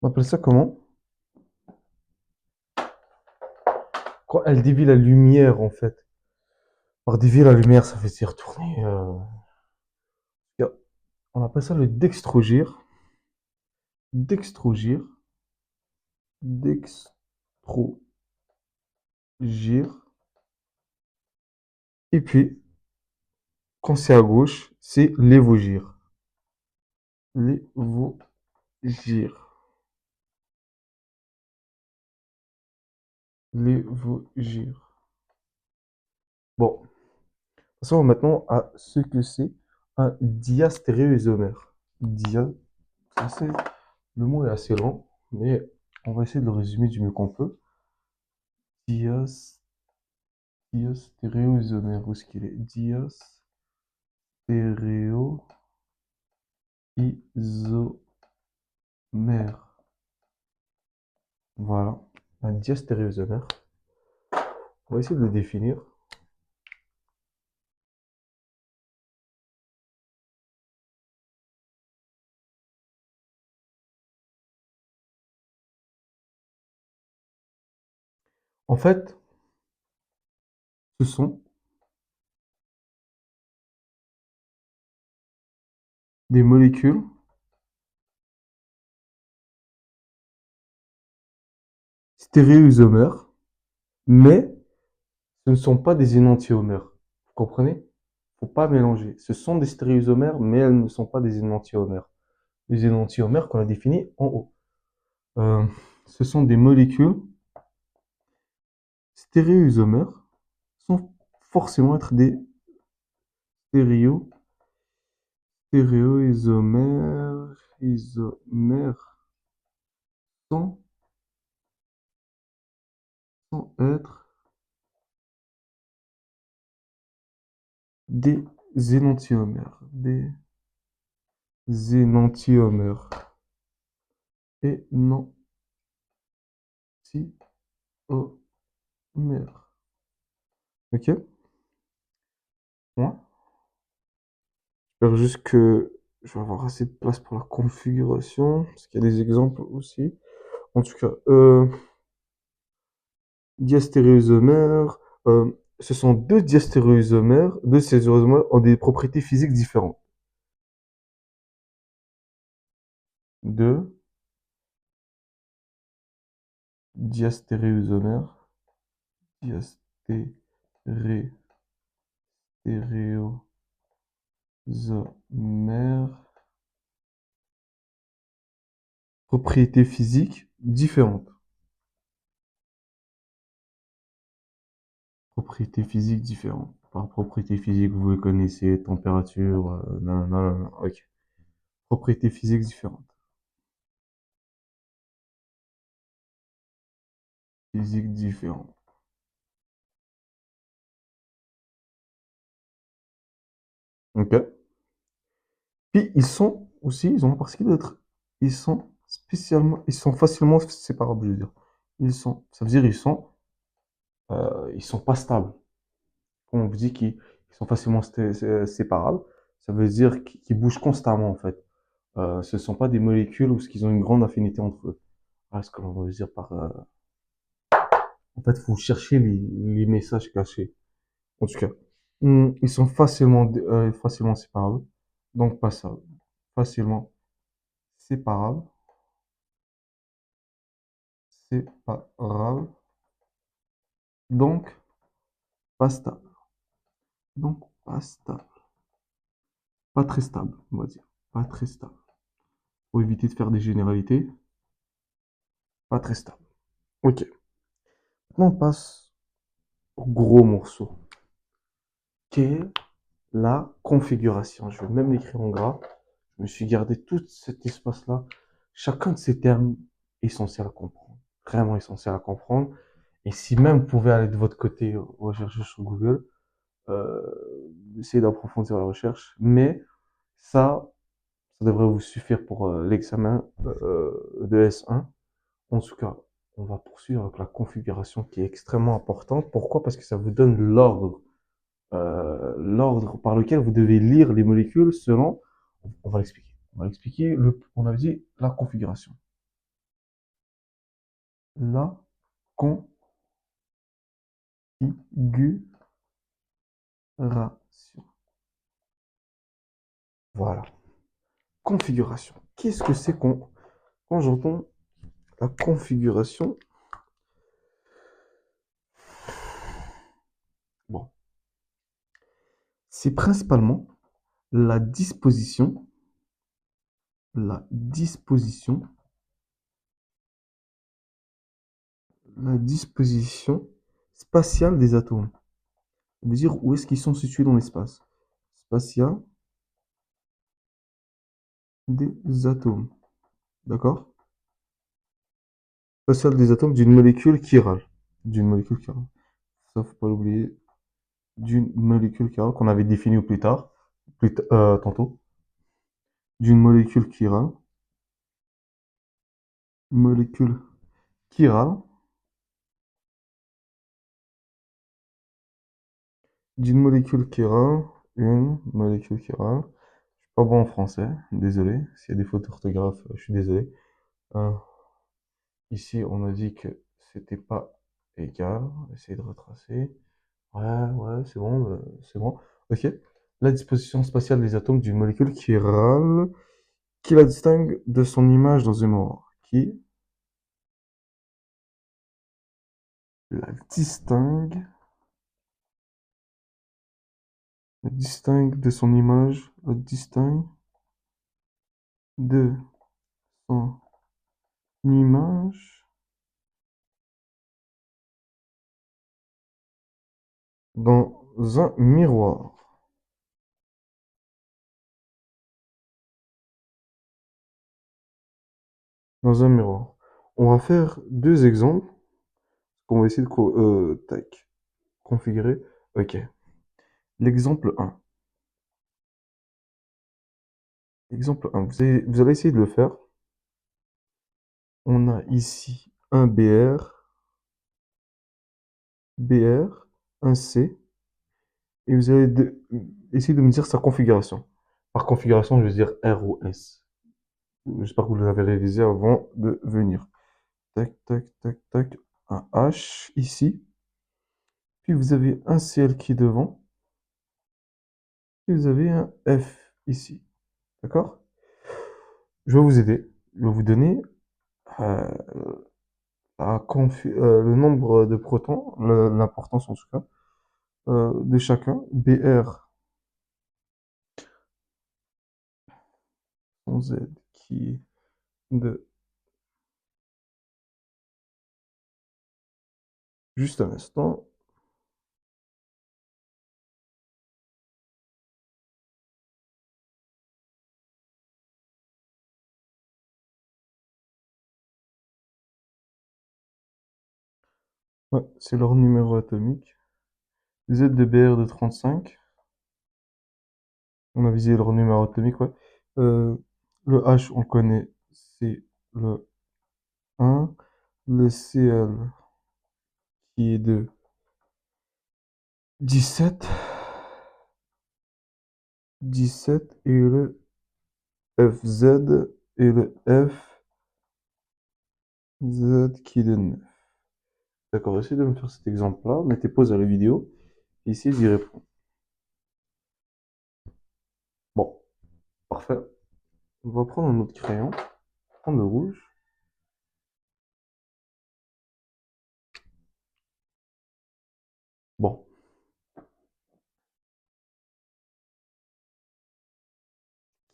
On appelle ça comment? Quand elle dévie la lumière, en fait. Par dévier la lumière, ça fait s'y retourner. On appelle ça le dextrogir. Dextrogir. Dextrogir. Et puis, quand c'est à gauche, c'est lévogir. Lévogir. Lévogir. Bon, passons maintenant à ce que c'est un diastéréoisomère. Dia, le mot est assez long, mais on va essayer de le résumer du mieux qu'on peut. Dias, diastéréoisomère, où est-ce qu'il est? Diastéréoisomère. Voilà, un diastéréoisomère. On va essayer de le définir. En fait, ce sont des molécules stéréoisomères, mais ce ne sont pas des énantiomères. Vous comprenez? Faut pas mélanger. Ce sont des stéréoisomères, mais elles ne sont pas des énantiomères. Les énantiomères qu'on a définis en haut. Euh, Ce sont des molécules stéréoisomères sont forcément être des stéréo, stéréoisomères sans, sans être des énantiomères. Des énantiomères. Énantiomères. Ok? Ouais. J'espère juste que je vais avoir assez de place pour la configuration, parce qu'il y a des exemples aussi. En tout cas, diastéréoisomères, ce sont deux diastéréoisomères. Deux stéréoisomères ont des propriétés physiques différentes. Deux diastéréoisomères, diastéréoisomères, propriétés physiques différentes. Propriétés physiques différentes. Par propriété physique, vous les connaissez, température, non, non, non, non, ok. Propriétés physiques différentes. Physiques différentes. Ok. Puis ils sont aussi, ils ont la particularité d'être, ils sont facilement séparables, je veux dire. Ça veut dire ils sont pas stables. Quand on vous dit qu'ils sont facilement séparables, ça veut dire qu'ils bougent constamment en fait. Ce ne sont pas des molécules où ils ont une grande affinité entre eux. Voilà ce que l'on veut dire par. En fait, faut chercher les messages cachés. En tout cas, ils sont facilement séparables. Donc pas ça. Facilement séparables. Séparables. Donc pas stable. Donc pas stable. Pas très stable, on va dire. Pas très stable. Pour éviter de faire des généralités. Pas très stable. Ok. Maintenant, on passe au gros morceau. Quelle est la configuration? Je vais même l'écrire en gras. Je me suis gardé tout cet espace-là. Chacun de ces termes est essentiel à comprendre. Vraiment essentiel à comprendre. Et si même vous pouvez aller de votre côté rechercher sur Google, euh, essayer d'approfondir la recherche. Mais ça devrait vous suffire pour l'examen de S1. En tout cas, on va poursuivre avec la configuration qui est extrêmement importante. Pourquoi? Parce que ça vous donne l'ordre par lequel vous devez lire les molécules selon. On va l'expliquer. On va l'expliquer. On avait dit la configuration. La configuration. Voilà. Configuration. Qu'est-ce que c'est quand j'entends la configuration? Bon, c'est principalement la disposition, la disposition, la disposition spatiale des atomes. Ça veut dire où est-ce qu'ils sont situés dans l'espace. Spatial des atomes. D'accord? Spatial des atomes d'une molécule chirale. D'une molécule chirale. Ça, faut pas l'oublier. D'une molécule chirale qu'on avait définie plus tard, tantôt. D'une molécule chirale. Molécule chirale. D'une molécule chirale. Une molécule chirale. Je suis pas bon en français. Désolé. S'il y a des fautes d'orthographe, je suis désolé. Euh, Ici, on a dit que c'était pas égal. On va essayer de retracer. Ouais, ouais, c'est bon, c'est bon. Ok. La disposition spatiale des atomes d'une molécule chirale qui la distingue de son image dans une mémoire. Qui la distingue de son image, la distingue de son image dans un miroir. Dans un miroir. On va faire deux exemples qu'on va essayer de tac, configurer. Ok. L'exemple un. Exemple 1. Vous allez essayer de le faire. On a ici un BR, un C, et vous allez essayer de me dire sa configuration. Par configuration, je veux dire R ou S. J'espère que vous l'avez révisé avant de venir. Tac, tac, tac, tac. Un H ici. Puis vous avez un CL qui est devant. Et vous avez un F ici. D'accord? Je vais vous aider. Je vais vous donner euh, le nombre de protons, l'importance en tout cas, de chacun. BR en Z qui est de... Juste un instant. Ouais, c'est leur numéro atomique. Z de BR de 35. On a visé leur numéro atomique, ouais. Euh, le H, on le connaît, c'est le 1. Le Cl qui est de 17. 17 et le FZ et le FZ qui est de 9. D'accord, essayez de me faire cet exemple-là. Mettez pause à la vidéo et essayez d'y répondre. Bon, parfait. On va prendre un autre crayon, prendre le rouge. Bon,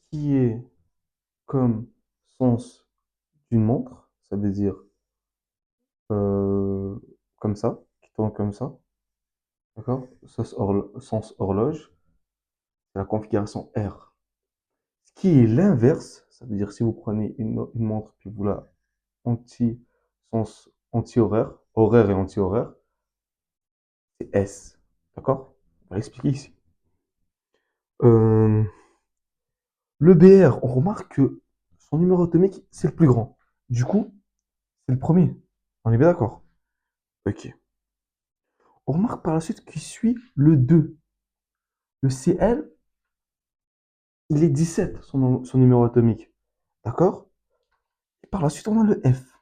qui est comme sens d'une montre, ça veut dire euh, comme ça, qui tourne comme ça, d'accord? Sens horloge, c'est la configuration R. Ce qui est l'inverse, ça veut dire si vous prenez une montre puis vous la sens anti-horaire, horaire et anti-horaire, c'est S, d'accord? On va l'expliquer ici. Euh, le BR, on remarque que son numéro atomique, c'est le plus grand. Du coup, c'est le premier. On est bien d'accord? Ok. On remarque par la suite qu'il suit le 2. Le Cl, il est 17, son numéro atomique. D'accord? Et par la suite, on a le F,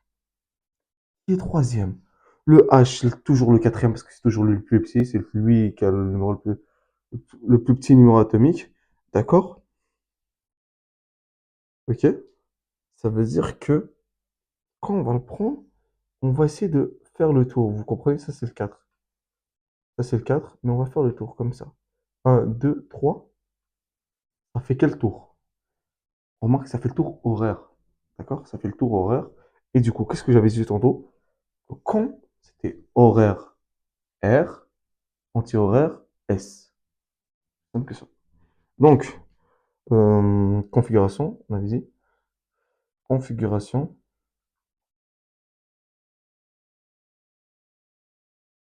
qui est troisième. Le H, c'est toujours le quatrième, parce que c'est toujours le plus petit. C'est lui qui a le plus petit numéro atomique. D'accord? Ok? Ça veut dire que quand on va le prendre, on va essayer de faire le tour. Vous comprenez? Ça, c'est le 4. Ça, c'est le 4, mais on va faire le tour comme ça. Un, 2, 3. Ça fait quel tour? On remarque que ça fait le tour horaire. D'accord? Ça fait le tour horaire. Et du coup, qu'est-ce que j'avais dit tantôt? Quand c'était horaire R, anti-horaire S. Simple que ça. Donc, configuration, on avait dit. Configuration,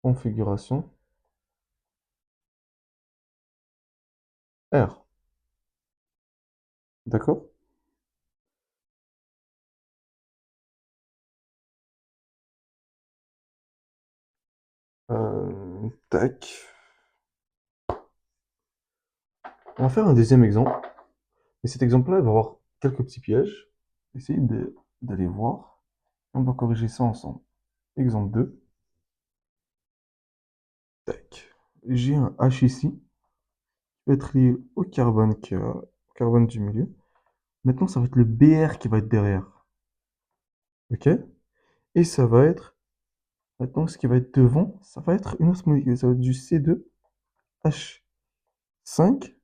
configuration R. D'accord? Tac. On va faire un deuxième exemple. Et cet exemple-là, il va avoir quelques petits pièges. Essayez d'aller voir. On va corriger ça ensemble. Exemple 2. Tac. J'ai un H ici, qui va être lié au carbone du milieu. Maintenant, ça va être le BR qui va être derrière. Ok? Et ça va être, maintenant, ce qui va être devant, ça va être une autre molécule. Ça va être du C2H5.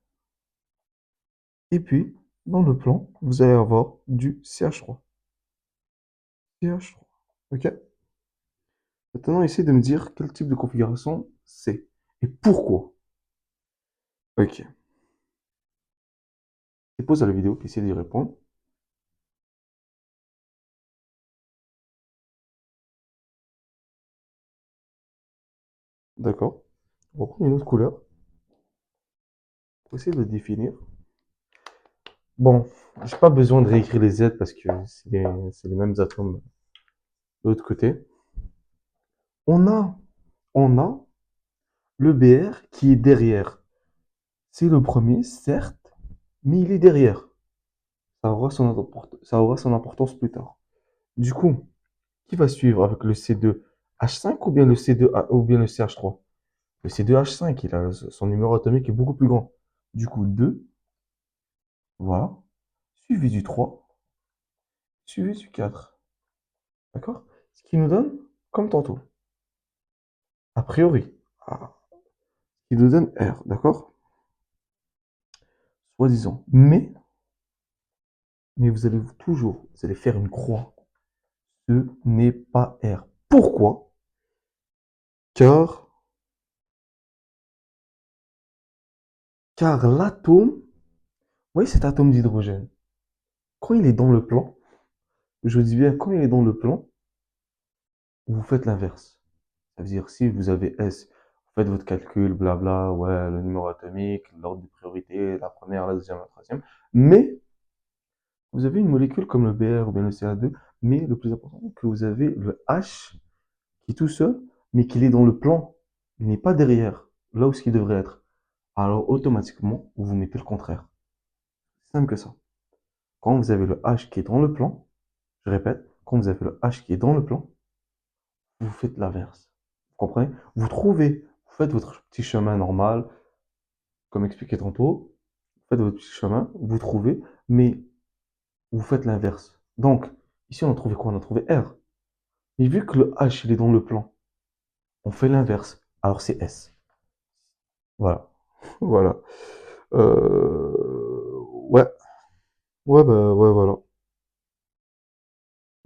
Et puis, dans le plan, vous allez avoir du CH3. CH3. Ok? Maintenant, essayez de me dire quel type de configuration c'est. Et pourquoi. Ok. Et pause à la vidéo, essaie d'y répondre. D'accord. On va prendre une autre couleur pour essayer de le définir. Bon, j'ai pas besoin de réécrire les Z parce que c'est les mêmes atomes de l'autre côté. On a, on a le BR qui est derrière. C'est le premier, certes, mais il est derrière. Ça aura son importance plus tard. Du coup, qui va suivre avec le C2H5 ou bien le ou bien le CH3? Le C2H5, son numéro atomique est beaucoup plus grand. Du coup, 2, voilà, suivi du 3, suivi du 4. D'accord? Ce qui nous donne, comme tantôt, a priori, ah, ce qui nous donne R, d'accord? Soi-disant. Mais vous allez faire une croix. Ce n'est pas R. Pourquoi? Car, car l'atome, vous voyez cet atome d'hydrogène, quand il est dans le plan, je dis bien quand il est dans le plan, vous faites l'inverse. Ça veut dire si vous avez S, vous faites votre calcul, blabla, ouais, le numéro atomique, l'ordre de priorité, la première, la deuxième, la troisième. Mais vous avez une molécule comme le Br ou bien le Ca2, mais le plus important, c'est que vous avez le H qui est tout seul, mais qu'il est dans le plan. Il n'est pas derrière, là où ce qu'il devrait être. Alors automatiquement, vous mettez le contraire. C'est simple que ça. Quand vous avez le H qui est dans le plan, je répète, quand vous avez le H qui est dans le plan, vous faites l'inverse. Vous comprenez? Vous faites votre petit chemin normal, comme expliqué tantôt. Vous faites votre petit chemin, vous trouvez, mais vous faites l'inverse. Donc, ici, on a trouvé quoi? On a trouvé R. Mais vu que le H, il est dans le plan, on fait l'inverse. Alors, c'est S. Voilà. Voilà. Ouais. Ouais, bah, ouais, voilà.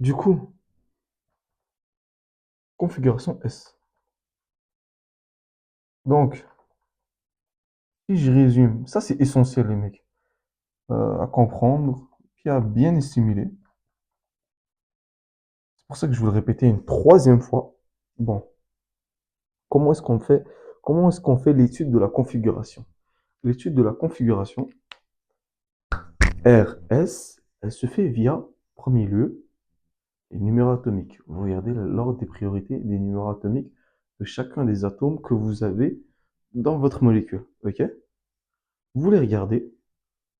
Du coup, configuration S. Donc, si je résume, ça c'est essentiel, les mecs, à comprendre, puis à bien assimiler. C'est pour ça que je veux le répéter une troisième fois. Bon, comment est-ce qu'on fait, comment est-ce qu'on fait l'étude de la configuration? L'étude de la configuration, RS, elle se fait via, premier lieu, les numéros atomiques. Vous regardez l'ordre des priorités des numéros atomiques de chacun des atomes que vous avez dans votre molécule. Ok? Vous les regardez,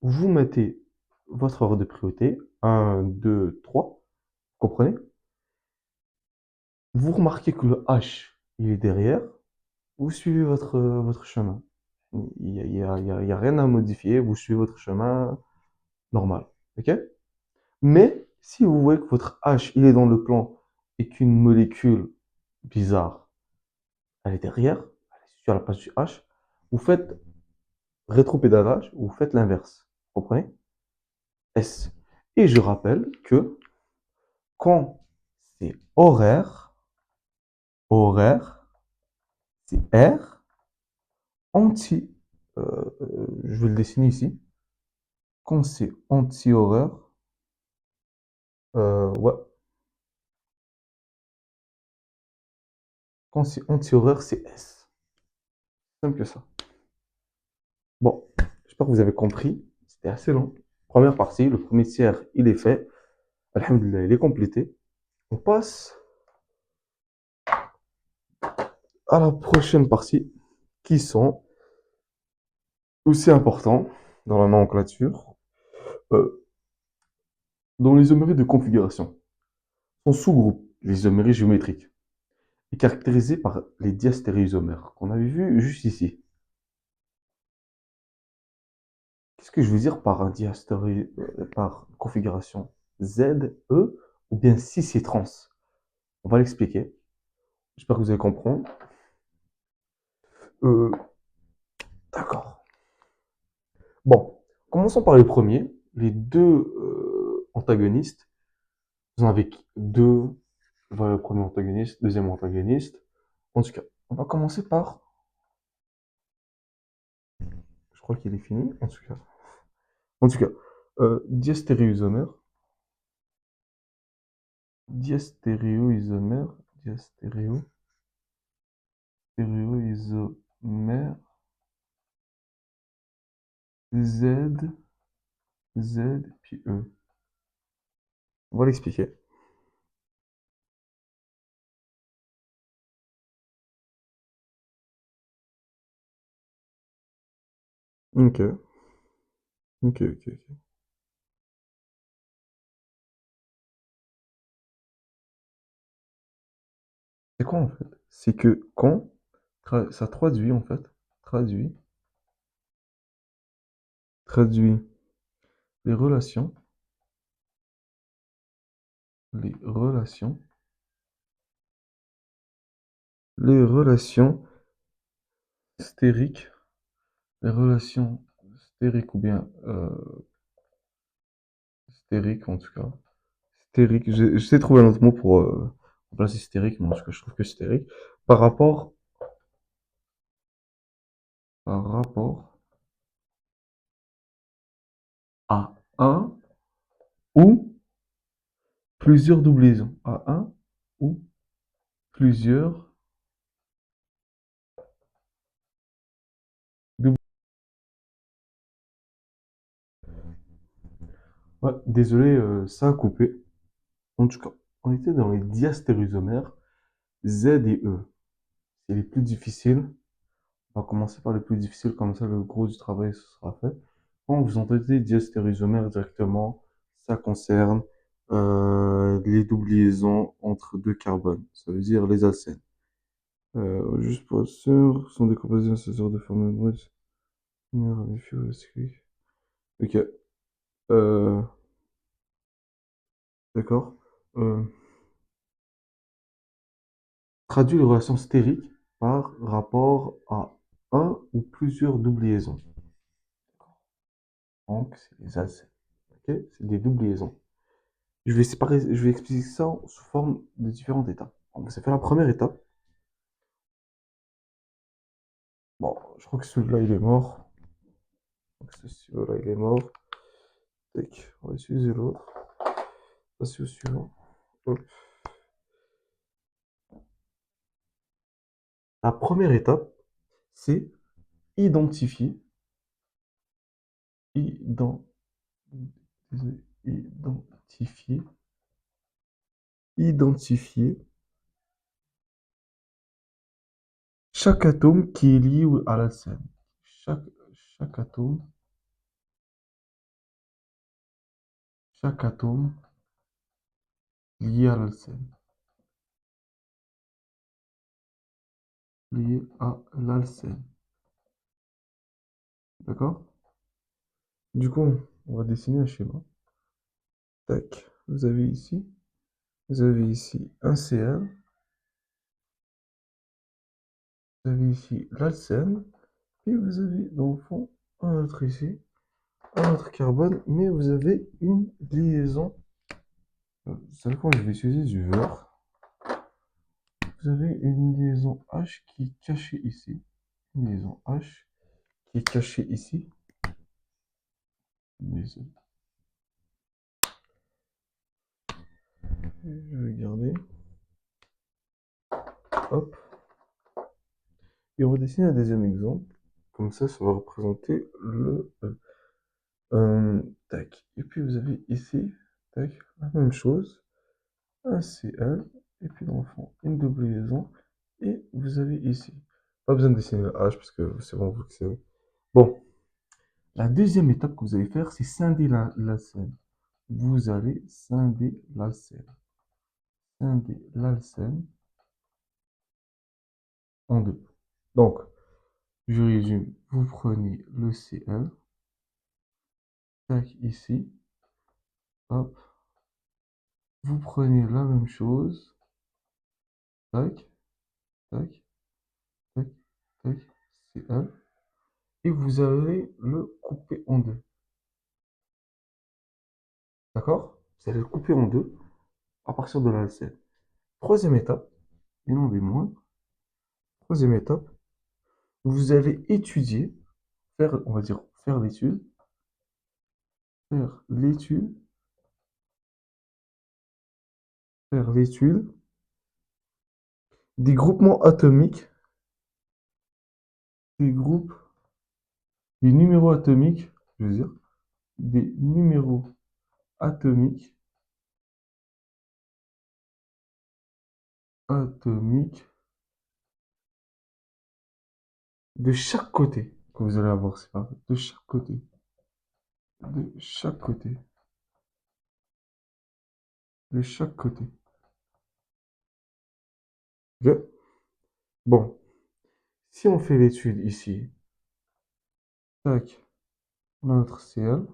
vous mettez votre ordre de priorité, un, 2, 3. Vous comprenez? Vous remarquez que le H, il est derrière, vous suivez votre chemin. Il y a rien à modifier, vous suivez votre chemin normal. Ok? Mais si vous voyez que votre H, il est dans le plan et qu'une molécule bizarre, elle est derrière, elle est sur la place du H, vous faites rétropédalage, vous faites l'inverse. Vous comprenez? S. Et je rappelle que quand c'est horaire, c'est R, anti, je vais le dessiner ici. Quand c'est anti-horaire, ouais, quand c'est anti-horaire, c'est S. Simple que ça. Bon, j'espère que vous avez compris. C'était assez long. Première partie, le premier tiers, il est fait. Alhamdulillah, il est complété. On passe à la prochaine partie, qui sont aussi importants dans la nomenclature, euh, dans l'isomérie de configuration. Son sous-groupe, l'isomérie géométrique, est caractérisé par les diastéréisomères, qu'on avait vu juste ici. Qu'est-ce que je veux dire par un par configuration Z, E ou bien cis et trans? On va l'expliquer. J'espère que vous allez comprendre. Euh, d'accord. Bon, commençons par les premiers. Les deux antagonistes. Vous en avez deux. Voilà le premier antagoniste, deuxième antagoniste. En tout cas, on va commencer par. crois qu'il est fini, en tout cas. En tout cas, diastéréoisomère, diastéréoisomère, diastéréoisomère, Z, Z, puis E. On va l'expliquer. Ok, ok. C'est quoi en fait? C'est que quand ça traduit en fait, traduit, traduit les relations, les relations, les relations stériques, les relations stériques ou bien stériques en tout cas. Stériques, j'essaie de trouver un autre mot pour remplacer stérique, mais en tout cas je trouve que stérique, par rapport, par rapport à un ou plusieurs doublesons. À un ou plusieurs doublesons. Ouais, désolé, ça a coupé. En tout cas, on était dans les diastérosomères, Z et E. C'est les plus difficiles. On va commencer par les plus difficiles, comme ça le gros du travail sera fait. Quand vous entendez diastérosomère directement, ça concerne les doubliaisons entre deux carbones. Ça veut dire les alcènes. Juste pour être sûr, sont décomposés en ces heures de forme brute. Ok. Euh, d'accord. Euh, Traduit les relations stériques par rapport à un ou plusieurs doubliaisons. Donc, c'est les alcènes. Ok, c'est des doubliaisons. Je vais expliquer ça sous forme de différentes étapes. On va faire la première étape. Bon, je crois que celui-là, il est mort. Donc, celui-là, il est mort. Tac, on va utiliser l'autre. Passer au suivant. Hop. La première étape, c'est identifier, ident- identifier, identifier chaque atome qui est lié à la scène. Chaque, chaque atome, chaque atome lié à la scène. Lié à l'alcène. D'accord? Du coup, on va dessiner un schéma. Tac. Vous avez ici un Cl, vous avez ici l'alcène, et vous avez dans le fond un autre ici, un autre carbone, mais vous avez une liaison. Vous savez quoi, je vais utiliser du verre. Vous avez une liaison H qui est cachée ici. Une liaison H qui est cachée ici. Désolé. Je vais garder. Hop. Et on va dessiner un deuxième exemple. Comme ça va représenter le tac. Et puis vous avez ici, tac, la même chose, un Cl, et puis dans le fond, une double liaison, et vous avez ici. Pas besoin de dessiner le H parce que c'est bon, vous le savez. Bon, la deuxième étape que vous allez faire, c'est scinder la scène. Vous allez scinder l'alcène. Scinder l'alcène en deux. Donc, je résume. Vous prenez le Cl, tac, ici, hop. Vous prenez la même chose, tac, tac, tac, tac, Cl, et vous allez le couper en deux. D'accord? Vous allez le couper en deux à partir de l'alcène. Troisième étape, et non des moindres, troisième étape, vous allez étudier, on va dire, faire l'étude, faire l'étude des groupements atomiques, des groupes, des numéros atomiques, je veux dire, des numéros atomiques, atomiques de chaque côté que vous allez avoir, c'est pas de chaque côté, de chaque côté, de chaque côté. Ok. Bon, si on fait l'étude ici, tac, on a notre Cl,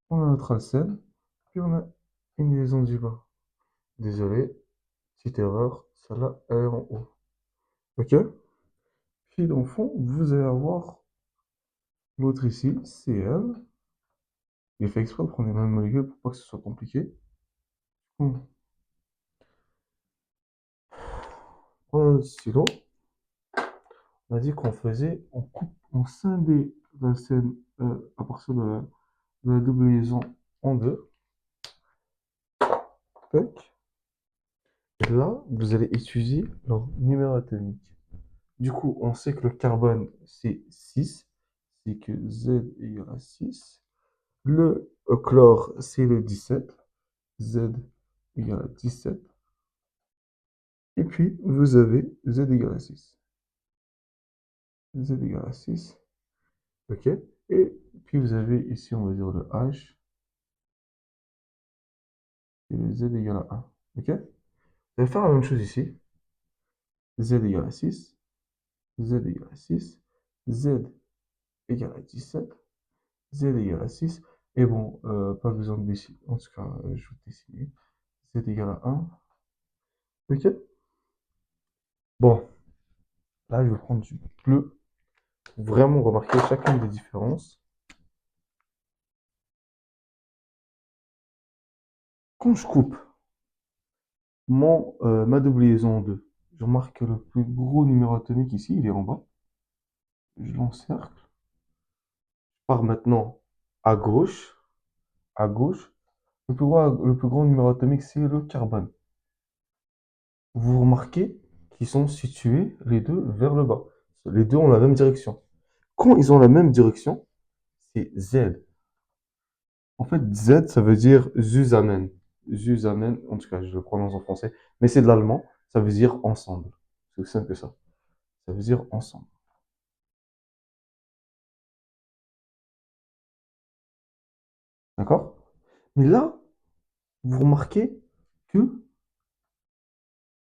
on a notre alcène, puis on a une liaison du bas. Désolé, petite erreur, celle-là, elle est en haut. Ok? Puis dans le fond, vous allez avoir l'autre ici, Cl. J'ai fait exprès de prendre les mêmes molécules pour pas que ce soit compliqué. On prend notre stylo. On a dit qu'on faisait, on scindait l'alcène à partir de la double liaison en deux. Tac. Et là, vous allez étudier leur numéro atomique. Du coup, on sait que le carbone, c'est 6, c'est que Z égale à 6. Le chlore, c'est le 17, Z égale à 17. Et puis, vous avez Z égale à 6. Z égale à 6. OK. Et puis, vous avez ici, on va dire le H, et le Z égale à 1. OK. Vous allez faire la même chose ici. Z égale à 6, Z égale à 6, Z égale à 17, Z égale à 6. Et bon, pas besoin de dessiner. En tout cas, je vais dessiner. Z égale à 1. OK. Bon, là, je vais prendre du bleu pour vraiment remarquer chacune des différences. Quand je coupe ma double liaison en deux, je remarque que le plus gros numéro atomique ici, il est en bas. Je l'encercle. Je pars maintenant à gauche. À gauche. Le plus grand numéro atomique, c'est le carbone. Vous remarquez qu'ils sont situés les deux vers le bas. Les deux ont la même direction. Quand ils ont la même direction, c'est Z. En fait, Z, ça veut dire zusammen. Zusammen, en tout cas, je le prononce en français, mais c'est de l'allemand, ça veut dire ensemble. C'est aussi simple que ça. Ça veut dire ensemble. D'accord? Mais là, vous remarquez que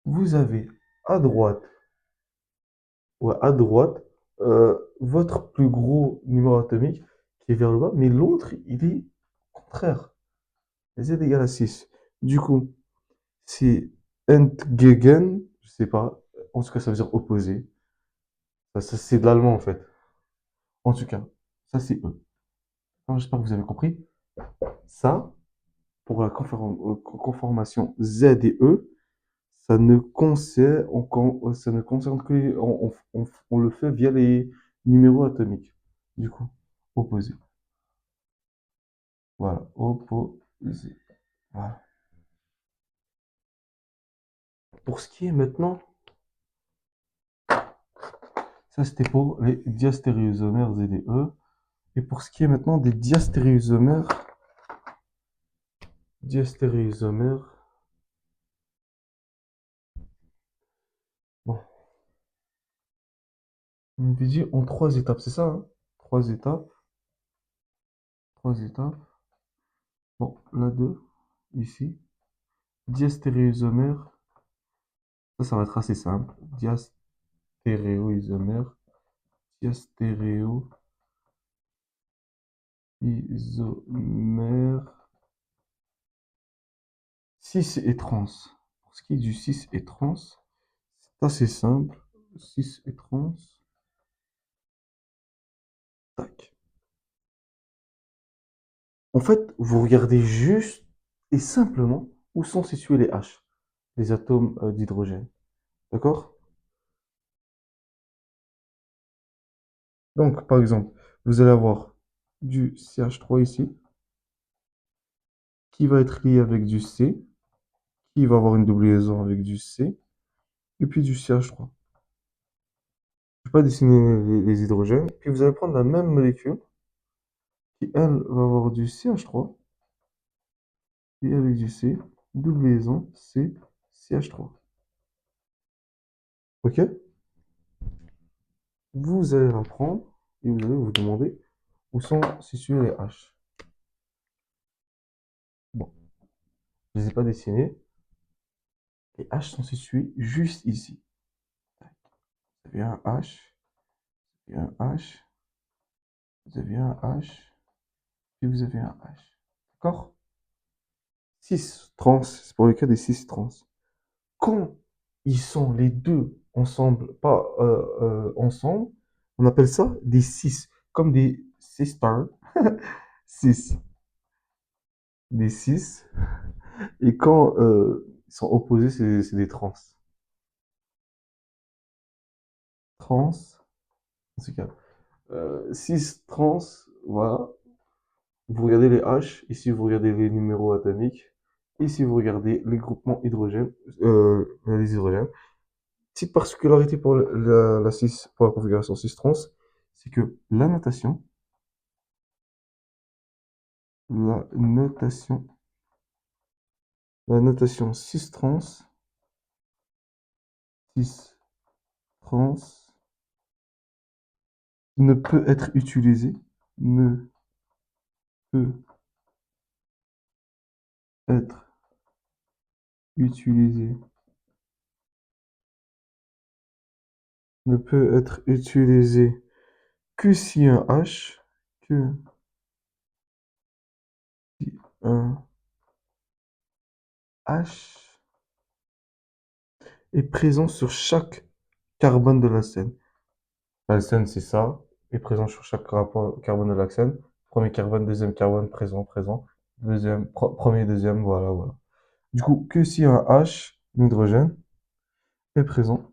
vous avez à droite, ouais, à droite, votre plus gros numéro atomique qui est vers le bas, mais l'autre, il est au contraire. Z égale à 6. Du coup, c'est entgegen, je sais pas, en tout cas, ça veut dire opposé. Ça, c'est de l'allemand en fait. En tout cas, ça c'est E. Alors, j'espère que vous avez compris. Ça, pour la conformation Z et E, ça ne concerne que on le fait via les numéros atomiques. Du coup, opposé. Voilà, opposé. Voilà. Pour ce qui est maintenant, ça c'était pour les diastéréosomères Z et E. Et pour ce qui est maintenant des diastéréosomères, bon, on avait dit en trois étapes, c'est ça, hein? Trois étapes, trois étapes. Bon, la 2, ici. Diastéréoisomère, ça va être assez simple. Diastéréoisomère, diastéréoisomère, 6 et trans. Pour ce qui est du 6 et trans, c'est assez simple. 6 et trans, tac. En fait, vous regardez juste et simplement où sont situés les H, les atomes d'hydrogène. D'accord? Donc, par exemple, Vous allez avoir du CH3 ici, qui va être lié avec du C, qui va avoir une double liaison avec du C, et puis du CH3. Je ne vais pas dessiner les hydrogènes. Puis vous allez prendre la même molécule, qui elle va avoir du CH3, et avec du C, double liaison, C, CH3. Ok? Vous allez la prendre, et vous allez vous demander où sont situés les H. Bon, je ne les ai pas dessinés. Les H sont situés juste ici. Vous avez un H, et un H, vous avez un H, puis vous avez un H. D'accord? 6 trans, c'est pour le cas des 6 trans. Quand ils sont les deux ensemble, pas ensemble, on appelle ça des 6, comme des sisters. 6, des 6. Et quand ils sont opposés, c'est des trans. Trans, en tout cas. 6 trans, voilà. Vous regardez les H, ici vous regardez les numéros atomiques, ici vous regardez les groupements hydrogènes, les hydrogènes. Petite particularité pour la 6, pour la configuration 6 trans, c'est que la notation, la notation 6 trans, 6 trans ne peut être utilisée, ne peut être utilisée, ne peut être utilisée que si un H, que si un H est présent sur chaque carbone de la scène. L'alcène, c'est ça, est présent sur chaque carbone de l'alcène. Premier carbone, deuxième carbone, présent, présent. Deuxième, premier, deuxième, voilà, voilà. Du coup, que si un H, l'hydrogène, est présent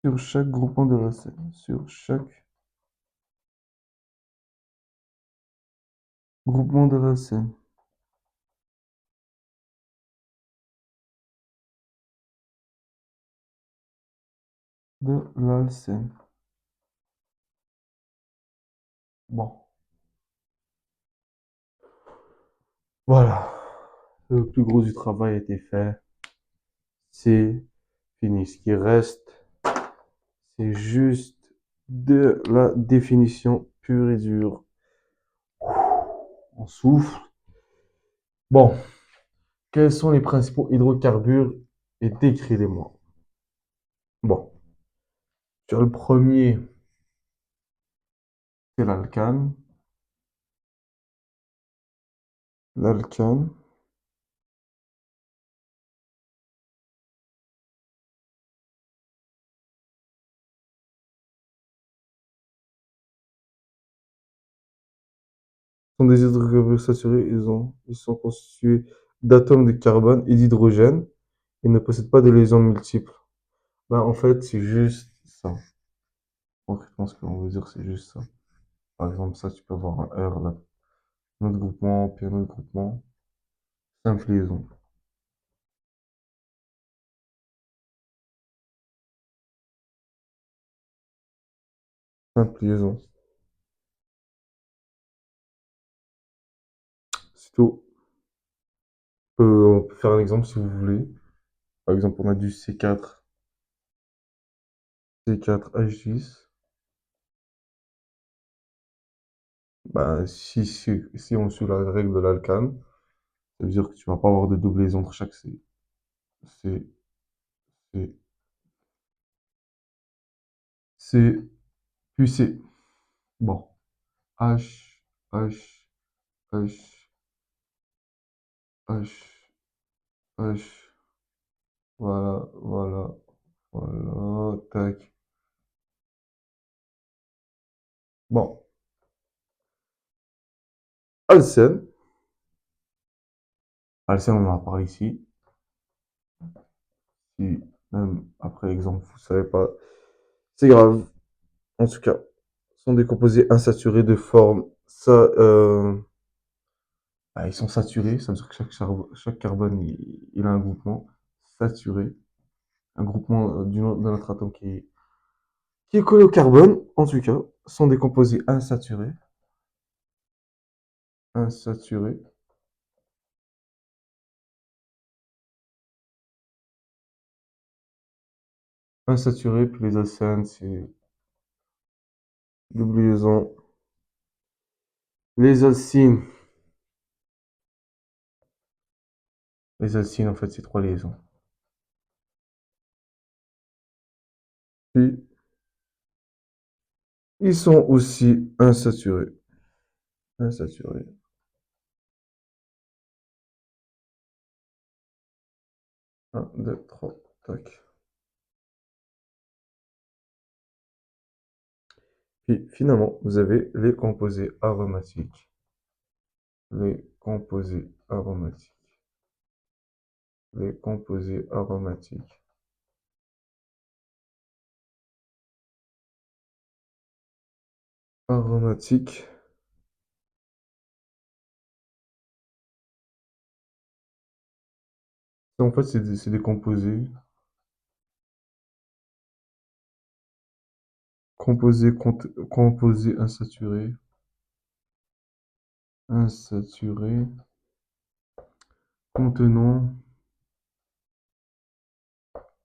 sur chaque groupement de l'alcène, sur chaque groupement de l'alcène, de l'alcène. Bon, voilà. Le plus gros du travail a été fait. C'est fini. Ce qui reste, c'est juste de la définition pure et dure. On souffle. Bon, quels sont les principaux hydrocarbures et décrivez-les-moi. Bon, sur le premier, c'est l'alcane. L'alcane sont des hydrocarbures saturés. Ils sont constitués d'atomes de carbone et d'hydrogène et ne possèdent pas de liaisons multiples. Ben, en fait, c'est juste ça. Concrètement, ce que l'on veut dire, c'est juste ça. Par exemple, ça, tu peux avoir un R là. Un autre groupement, puis un autre groupement. Simple liaison. Simple liaison. C'est tout. On peut faire un exemple si vous voulez. Par exemple, on a du C4, C4H10. Bah, si on suit la règle de l'alcane, ça veut dire que tu vas pas avoir de double entre chaque C. C, C, C, puis C. Bon. H, H, H, H, H. Voilà, voilà, voilà. Tac. Bon. Alcène. Alcène, on en a parlé ici. Ici. Même après l'exemple, vous savez pas. C'est grave. En tout cas, sont des composés insaturés de forme. Ça, ils sont saturés. Ça veut dire que chaque carbone, il a un groupement saturé. Un groupement de notre atome qui est collé au carbone, en tout cas, sont des composés insaturés. Insaturés. Insaturés, puis les alcènes, c'est double liaison. Les alcynes. Les alcynes, en fait, c'est trois liaisons. Puis, ils sont aussi insaturés. Insaturés. Un, deux, trois, tac. Puis, finalement, vous avez les composés aromatiques. Les composés aromatiques. Les composés aromatiques. Aromatiques. En fait, c'est des composés. Composés insaturés. Insaturés. Contenant.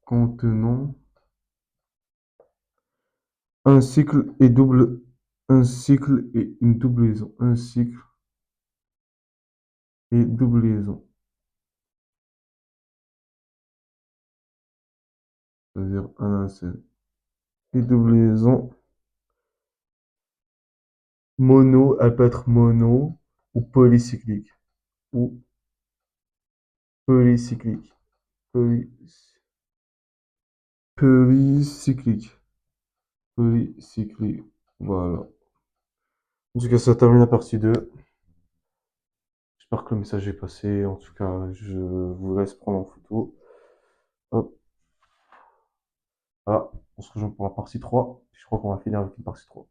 Contenant. Un cycle et double. Un cycle et une double liaison. Un cycle et double liaison. C'est-à-dire un seul. Et double liaison. Mono, elle peut être mono ou polycyclique. Ou polycyclique. Poly- Polycyclique. Polycyclique. Voilà. En tout cas, ça termine la partie 2. J'espère que le message est passé. En tout cas, je vous laisse prendre en photo. Hop. Voilà. On se rejoint pour la partie 3. Je crois qu'on va finir avec une partie 3.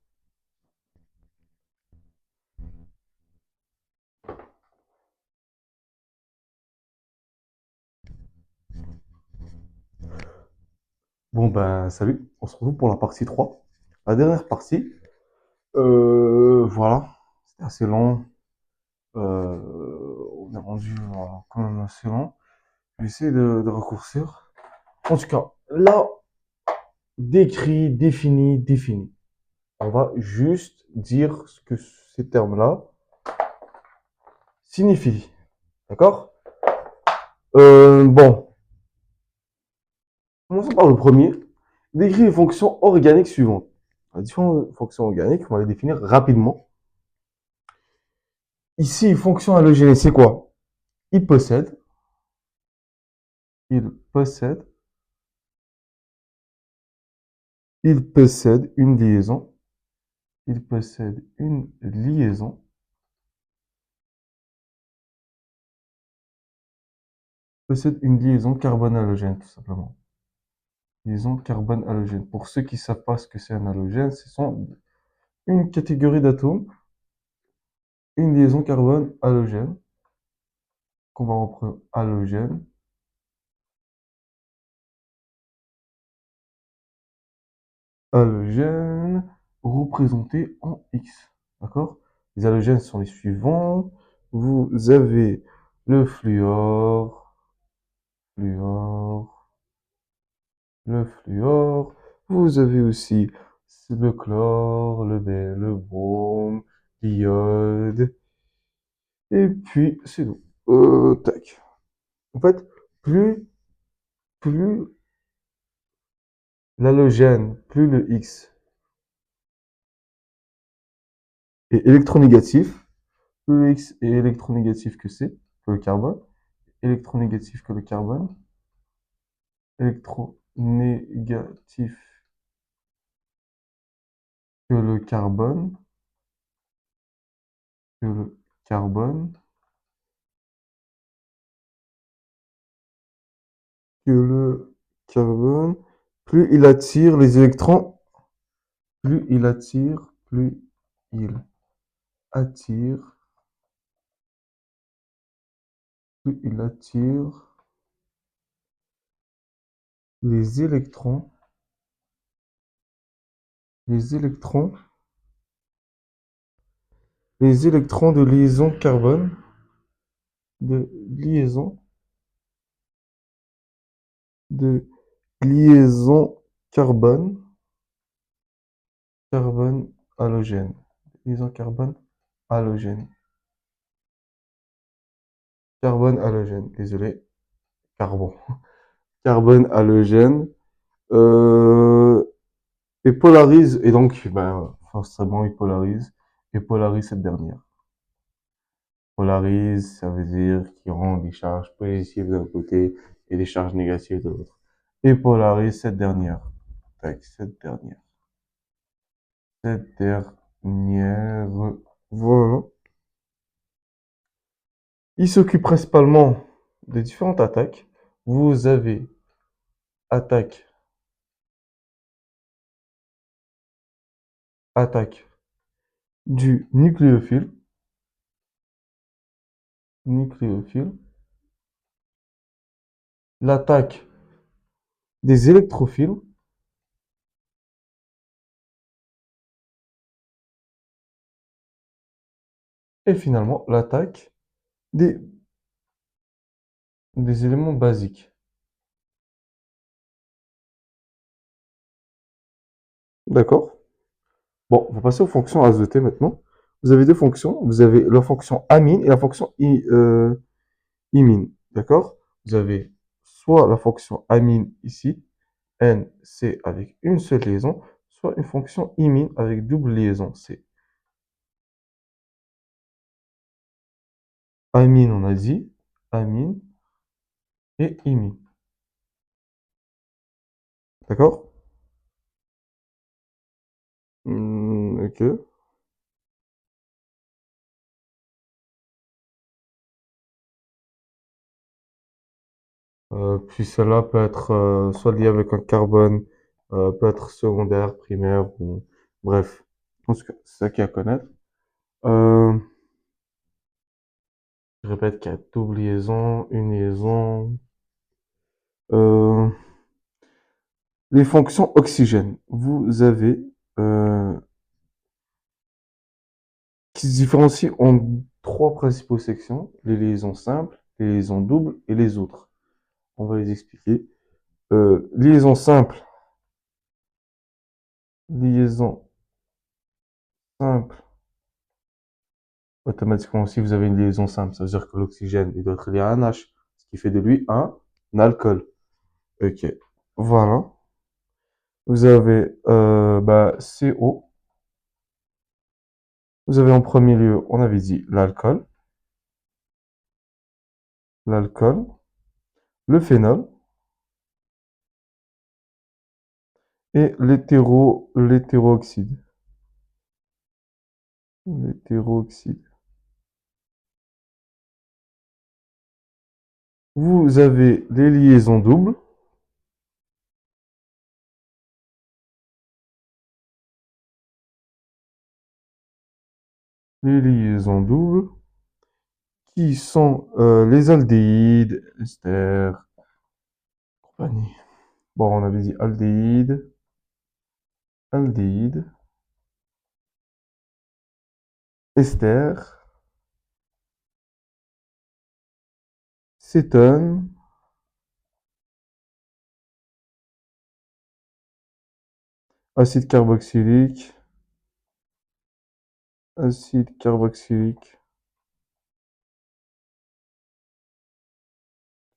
Bon, ben, salut. On se retrouve pour la partie 3. La dernière partie. Voilà. C'était assez long. On est rendu quand même assez long. Je vais essayer de raccourcir. En tout cas, là, décrit, défini, défini. On va juste dire ce que ces termes-là signifient. D'accord? Bon, commençons par le premier. Décrit les fonctions organiques suivantes. Les différentes fonctions organiques, on va les définir rapidement. Ici, fonction halogénée, c'est quoi? Il possède, il possède, il possède une liaison, il possède une liaison, possède une liaison carbone-halogène, tout simplement. Liaison carbone-halogène. Pour ceux qui ne savent pas ce que c'est un halogène, ce sont une catégorie d'atomes, une liaison carbone-halogène, qu'on va reprendre halogène, halogène, représenté en X. D'accord? Les halogènes sont les suivants. Vous avez le fluor, fluor, le fluor. Vous avez aussi le chlore, le brome, l'iode. Et puis, c'est tout. Tac. En fait, plus l'halogène, plus le X est électronégatif, plus le X est électronégatif que C, que le carbone, électronégatif que le carbone, électronégatif que le carbone, que le carbone, que le carbone, plus il attire les électrons, plus il attire, plus il attire, plus il attire les électrons, les électrons, les électrons de liaison carbone, de liaison, de liaison carbone, carbone halogène, liaison carbone halogène, carbone halogène, désolé, carbone, carbone halogène, euh, et polarise, et donc, ben, forcément, et polarise cette dernière. Polarise, ça veut dire qu'il rend des charges positives d'un côté et des charges négatives de l'autre. Et polarise cette dernière. Tac, cette dernière. Cette dernière. Voilà. Il s'occupe principalement de différentes attaques. Vous avez attaque, attaque du nucléophile, nucléophile, l'attaque des électrophiles et finalement l'attaque des, des éléments basiques. D'accord? Bon, on va passer aux fonctions azotées maintenant. Vous avez deux fonctions. Vous avez la fonction amine et la fonction imine. D'accord? Vous avez soit la fonction amine ici, N, C avec une seule liaison, soit une fonction imine avec double liaison, C. Amine, on a dit, amine et imine. D'accord? Ok. Puis cela peut être soit lié avec un carbone, peut être secondaire, primaire, ou bref. En tout cas, c'est ça qu'il y a à connaître. Euh, je répète qu'il y a double liaison, une liaison. Euh, les fonctions oxygène. Vous avez qui se différencient en trois principaux sections, les liaisons simples, les liaisons doubles et les autres. On va les expliquer. Liaison simple, liaison simple. Automatiquement aussi, vous avez une liaison simple. Ça veut dire que l'oxygène, il doit être lié à un H, ce qui fait de lui un alcool. Ok. Voilà. Vous avez bah, CO. Vous avez en premier lieu, on avait dit l'alcool, l'alcool, le phénol et l'hétéroxyde. L'hétéroxyde. Vous avez les liaisons doubles. Les liaisons doubles qui sont les aldéhydes, ester, compagnie. Bon, on avait dit aldéhyde, aldéhyde, ester, cétone, acide carboxylique, acide carboxylique,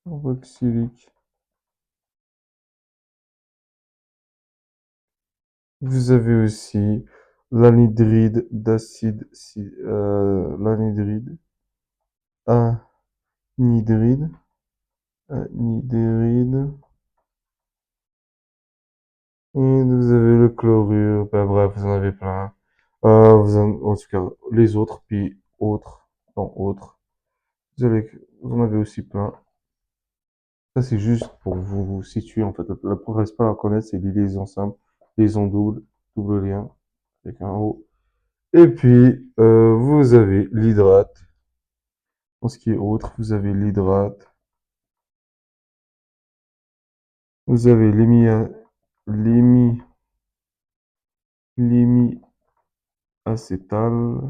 carboxylique. Vous avez aussi l'anhydride d'acide, l'anhydride, anhydride, anhydride. Et vous avez le chlorure, ben bref, vous en avez plein. En tout cas, les autres, puis autres, dans autres. Vous en avez aussi plein. Ça, c'est juste pour vous situer, en fait. Le principal à connaître, c'est les liaisons simples, liaisons doubles, double lien, avec un O. Et puis, vous avez l'hydrate. Pour ce qui est autre, vous avez l'hydrate. Vous avez l'émi, acétal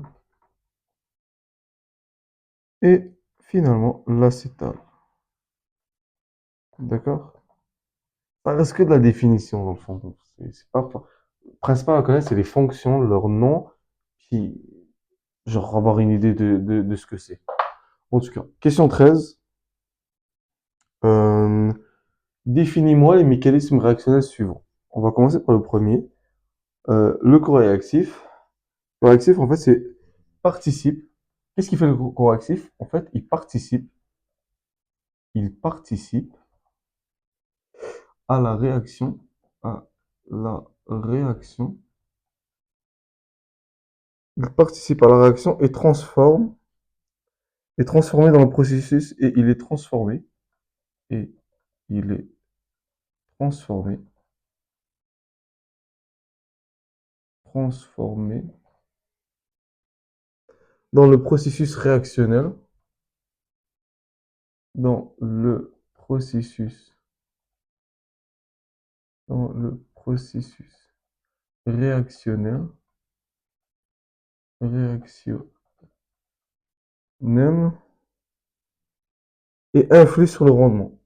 et finalement l'acétal. D'accord? Ça reste que de la définition dans le fond. C'est pas principal à connaître, c'est les fonctions, leur nom, puis genre avoir une idée de ce que c'est. En tout cas, question 13. Euh, Définis-moi les mécanismes réactionnels suivants. On va commencer par le premier. Le coréactif. Le coréactif, en fait, c'est participe. Qu'est-ce qui fait le coréactif? En fait, il participe à la réaction, à la réaction. Il participe à la réaction et est transformé dans le processus et il est transformé et il est transformé, transformé dans le processus réactionnel, dans le processus, dans le processus réactionnel, réactionnel et influe sur le rendement.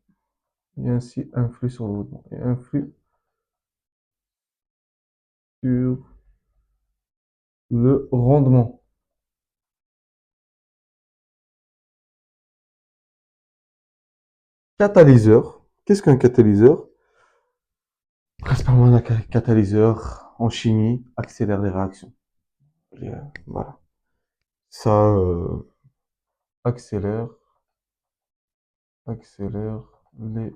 Et ainsi influe sur le rendement. Et influe sur le rendement. Catalyseur. Qu'est-ce qu'un catalyseur? Principalement un catalyseur en chimie accélère les réactions. Voilà. Ça accélère, accélère les,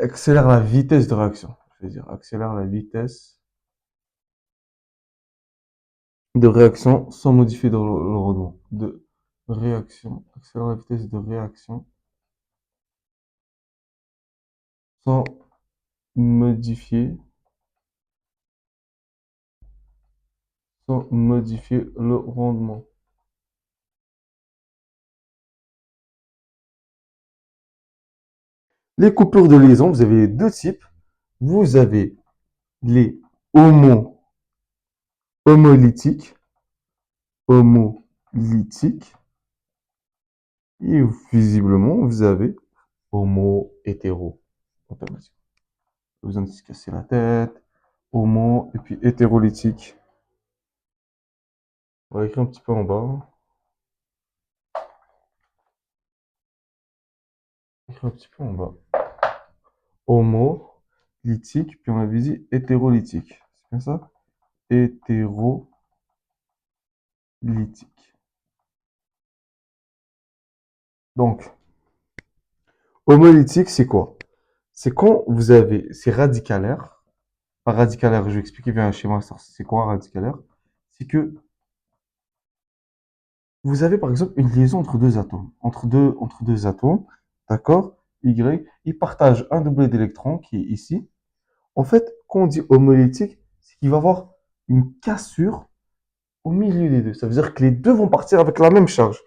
accélère la vitesse de réaction. Je veux dire, accélère la vitesse de réaction sans modifier le rendement. De réaction, accélère la vitesse de réaction sans modifier, sans modifier le rendement. Les coupures de liaison, vous avez deux types. Vous avez les homolytiques, homolytiques, et visiblement, vous avez homo-hétéro. Automatiquement. Pas besoin de se casser la tête. Homo, et puis hétérolytique. On va écrire un petit peu en bas. Écrire un petit peu en bas. Homolytique, puis on avait dit hétérolytique. C'est bien ça? Hétérolytique. Donc, homolytique, c'est quoi? C'est quand vous avez, c'est radicalaire. Pas radicalaire, je vais expliquer bien un schéma. C'est quoi un radicalaire? C'est que vous avez par exemple une liaison entre deux atomes. Entre deux atomes, d'accord? Y, ils partagent un doublet d'électrons qui est ici. En fait, quand on dit homolytique, c'est qu'il va y avoir une cassure au milieu des deux. Ça veut dire que les deux vont partir avec la même charge.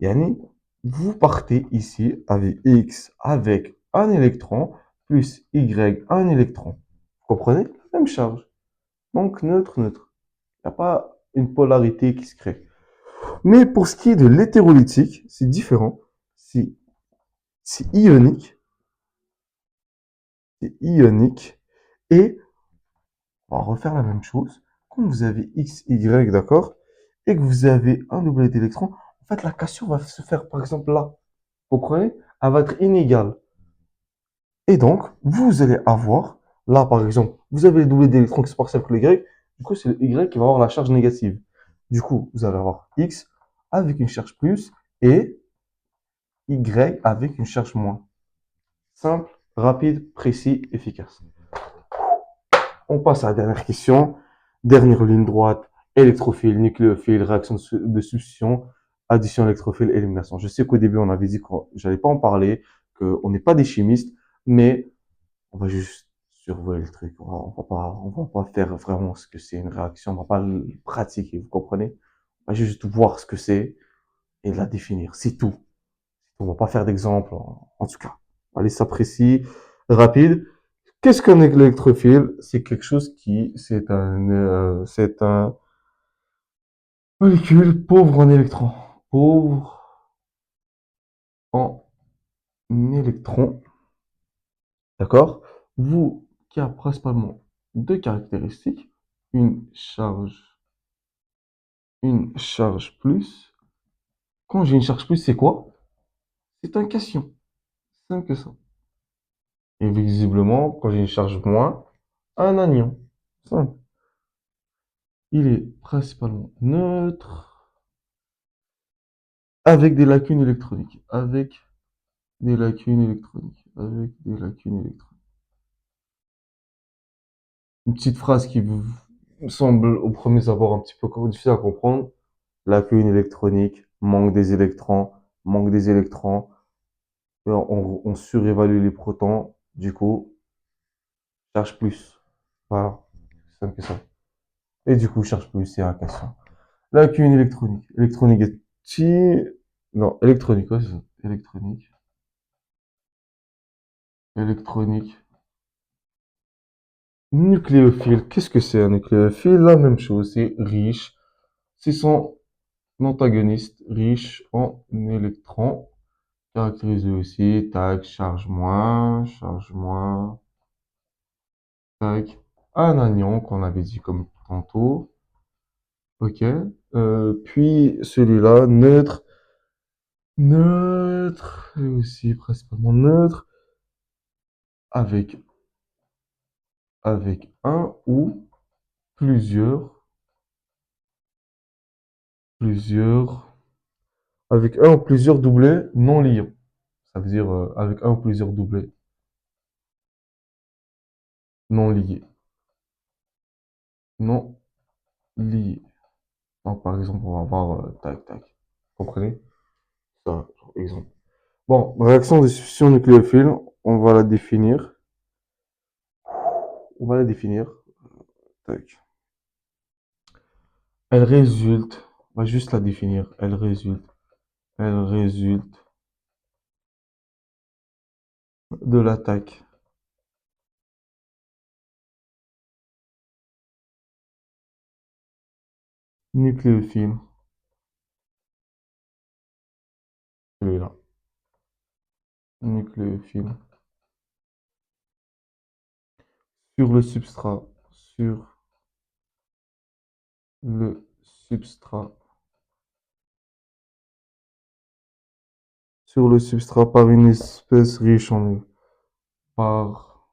Yani, vous partez ici avec X avec un électron plus Y un électron. Vous comprenez? La même charge. Donc neutre, neutre. Il n'y a pas une polarité qui se crée. Mais pour ce qui est de l'hétérolytique, c'est différent. C'est c'est ionique. C'est ionique. Et on va refaire la même chose. Quand vous avez X, Y, d'accord, et que vous avez un doublet d'électrons, en fait, la cassure va se faire, par exemple, là. Vous comprenez? Elle va être inégale. Et donc, vous allez avoir, là, par exemple, vous avez le doublé d'électrons qui se passe avec le Y. Du coup, c'est le Y qui va avoir la charge négative. Du coup, vous allez avoir X avec une charge plus et Y avec une charge moins. Simple, rapide, précis, efficace. On passe à la dernière question. Dernière ligne droite, électrophile, nucléophile, réaction de substitution. addition électrophile, élimination. Je sais qu'au début, on avait dit que j'allais pas en parler, qu'on n'est pas des chimistes, mais on va juste survoler le truc. On va pas faire vraiment ce que c'est une réaction. On va pas le pratiquer, vous comprenez? On va juste voir ce que c'est et la définir. C'est tout. On va pas faire d'exemple, en tout cas. Allez, ça précis, rapide. Qu'est-ce qu'un électrophile? C'est quelque chose qui, c'est un molécule pauvre en électrons. Pauvre en électrons. D'accord? Vous, qui a principalement deux caractéristiques. Une charge, une charge plus. Quand j'ai une charge plus, c'est quoi? C'est un cation. Simple que ça. Et visiblement, quand j'ai une charge moins, un anion. Simple. Il est principalement neutre, avec des lacunes électroniques. Avec des lacunes électroniques. Avec des lacunes électroniques. Une petite phrase qui vous semble au premier abord un petit peu difficile à comprendre. Lacune électronique, manque des électrons, manque des électrons. On surévalue les protons, du coup, charge plus. Voilà, c'est simple que ça. Et du coup, charge plus, c'est un cation. Lacune électronique. Électronique est non, électronique, ouais, c'est ça. Électronique. Électronique. Nucléophile. Qu'est-ce que c'est un nucléophile? La même chose, c'est riche. C'est son antagoniste, riche en électrons. Caractérisé aussi, tac, charge moins, tac. Un anion qu'on avait dit comme tantôt. Ok. Puis celui-là, neutre. Neutre. Et aussi principalement neutre. Avec, avec un ou plusieurs, avec un ou plusieurs doublets non liants. Ça veut dire avec un ou plusieurs doublets non liés. Non liés. Donc, par exemple, on va avoir tac, tac. Vous comprenez? Ça, exemple. Bon, réaction de substitution nucléophile, on va la définir. On va la définir. Tac. Elle résulte, on va juste la définir. Elle résulte de l'attaque nucléophile, celui-là, nucléophile, sur le substrat, sur le substrat, sur le substrat par une espèce riche en par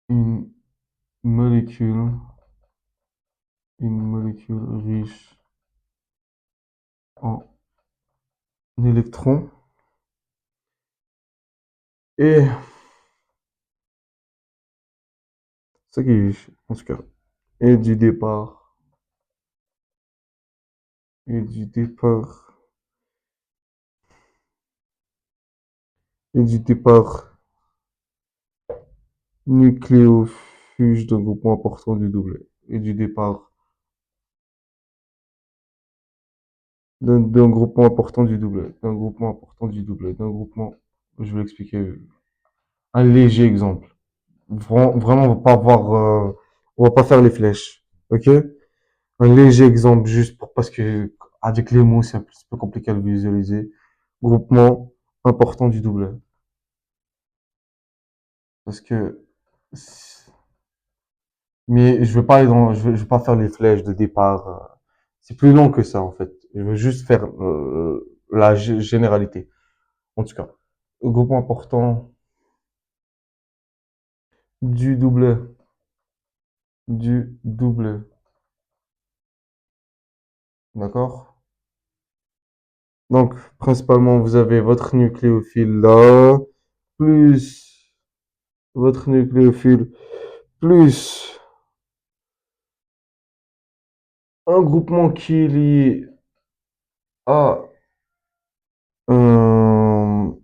une molécule, une molécule riche en électrons et ce qui est, en tout cas, et du départ, et du départ, et du départ nucléofuge d'un groupement important du doublet, et du départ d'un groupement important du doublet, d'un groupement important du doublet, d'un groupement, je vais l'expliquer, un léger exemple. Vraiment, on va pas avoir, on va pas faire les flèches, ok? Un léger exemple juste pour, parce que avec les mots, c'est un petit peu compliqué à le visualiser. Groupement important du doublet. Parce que, mais je veux pas aller dans, je veux pas faire les flèches de départ. C'est plus long que ça, en fait. Je veux juste faire la généralité. En tout cas, groupement important du doublet. Du doublet. D'accord? Donc, principalement, vous avez votre nucléophile là, plus votre nucléophile, plus Un groupement qui est lié à un,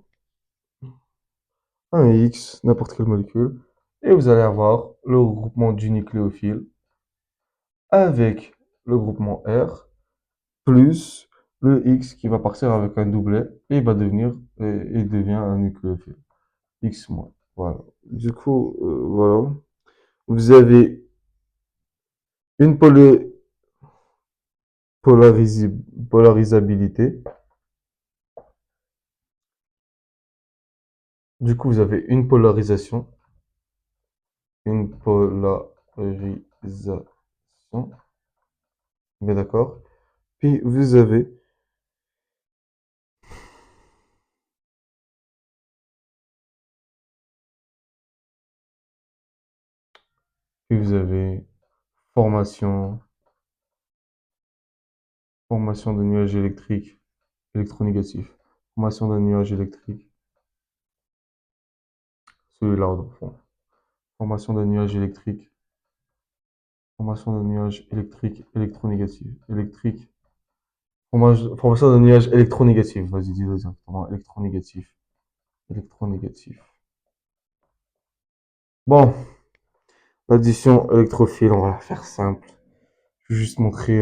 un X, n'importe quelle molécule, et vous allez avoir le regroupement du nucléophile avec le groupement R plus le X qui va partir avec un doublet et va devenir et devient un nucléophile. X moins. Voilà. Du coup, voilà. Vous avez une polarisabilité. Du coup, vous avez une polarisation. Une polarisation. Mais d'accord. Puis vous avez formation, formation de nuages électriques, électronégatifs. Formation d'un nuage électrique. Celui-là, au fond. Formation d'un nuage électrique. Formation d'un nuage électrique électronégatif. Électrique. Formation d'un nuage électronégatif. Vas-y, dis-le exactement. Électronégatif. Électronégatif. Bon, l'addition électrophile, on va la faire simple. Je vais juste montrer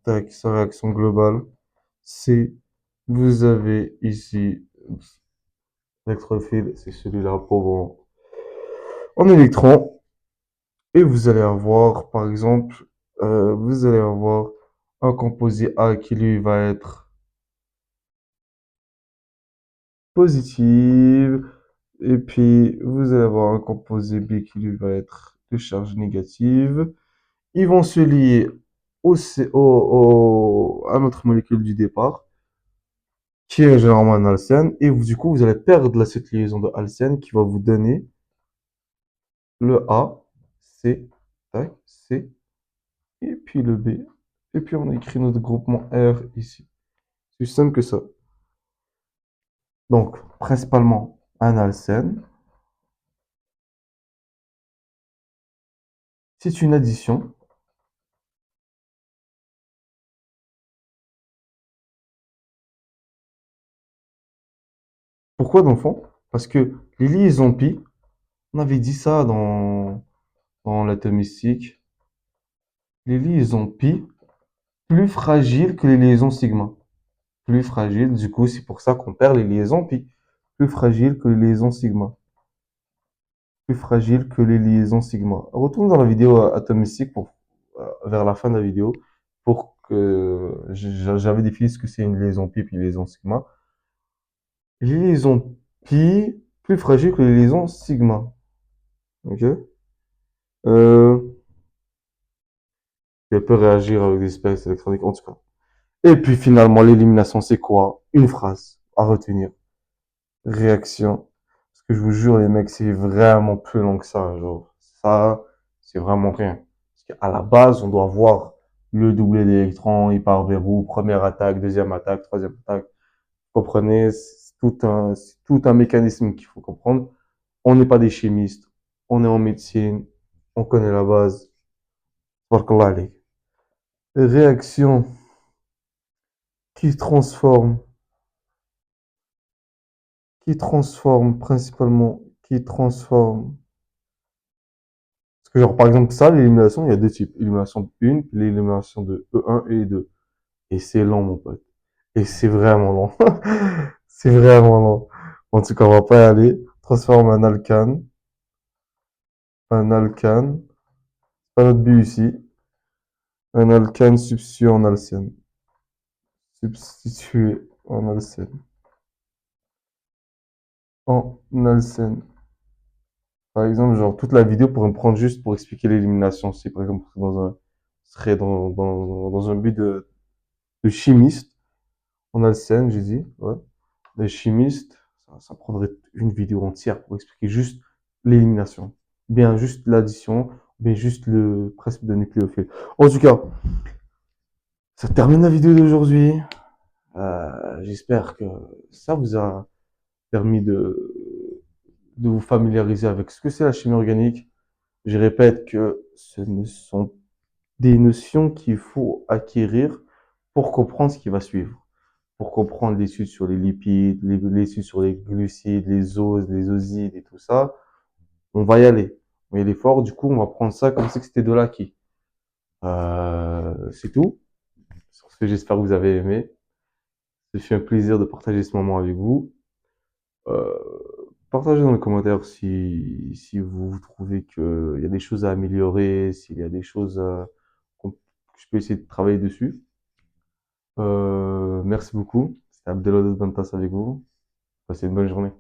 tac, sa réaction globale. C'est, vous avez ici l'électrophile, c'est celui-là pauvre en électrons. Et vous allez avoir, par exemple, vous allez avoir un composé A qui lui va être positive. Et puis, vous allez avoir un composé B qui lui va être de charge négative. Ils vont se lier à notre molécule du départ, qui est généralement un alcène. Et du coup, vous allez perdre cette liaison de alcène qui va vous donner le A, C, tac, C, et puis le B. Et puis, on écrit notre groupement R ici. C'est aussi simple que ça. Donc, principalement un alcène. C'est une addition. Pourquoi dans le fond? Parce que les liaisons pi, on avait dit ça dans l'atomistique, les liaisons pi, plus fragiles que les liaisons sigma. Plus fragiles, du coup, c'est pour ça qu'on perd les liaisons pi. Plus fragiles que les liaisons sigma. Plus fragiles que les liaisons sigma. Retourne dans la vidéo atomistique vers la fin de la vidéo pour que j'avais défini ce que c'est une liaison pi puis une liaison sigma. Les liaisons pi plus fragiles que les liaisons sigma. Ok? Euh, Elle peut réagir avec des espèces électroniques, en tout cas. Et puis finalement, l'élimination, c'est quoi? Une phrase à retenir. Réaction. Parce que je vous jure, les mecs, c'est vraiment plus long que ça. Genre, ça, c'est vraiment rien. Parce qu'à la base, on doit voir le doublé d'électrons, il part vers où, première attaque, deuxième attaque, troisième attaque. Vous comprenez? C'est tout un mécanisme qu'il faut comprendre. On n'est pas des chimistes. On est en médecine. On connaît la base. Barakallah alayk. Réaction qui transforme, principalement, qui transforme. Parce que genre, par exemple, ça, l'élimination, il y a deux types. Élimination 1, l'élimination de E1 et E2. Et c'est lent, mon pote. Et c'est vraiment lent. C'est vraiment lent. En tout cas, on va pas y aller. Transforme un alcane, pas notre but ici. Un alcane substitué en alcène. Substitué en alcène. En alcène. Par exemple, genre, toute la vidéo pourrait me prendre juste pour expliquer l'élimination. Si, par exemple, serait dans un but de chimiste, on a le scène, j'ai dit, ouais. De chimiste, ça prendrait une vidéo entière pour expliquer juste l'élimination. Bien, juste l'addition, bien, juste le principe de nucléophile. En tout cas, ça termine la vidéo d'aujourd'hui. J'espère que ça vous a permis de vous familiariser avec ce que c'est la chimie organique. Je répète que ce ne sont des notions qu'il faut acquérir pour comprendre ce qui va suivre. Pour comprendre l'étude sur les lipides, l'étude sur les glucides, les osides et tout ça, on va y aller. On va y aller fort, du coup, on va prendre ça comme si c'était de l'acquis. C'est tout. Sur ce, j'espère que vous avez aimé. Ce fut un plaisir de partager ce moment avec vous. Euh, Partagez dans les commentaires si vous trouvez qu'il y a des choses à améliorer, s'il y a des choses que je peux essayer de travailler dessus. Merci beaucoup. C'était Abdeloded Bantas avec vous. Passez une bonne journée.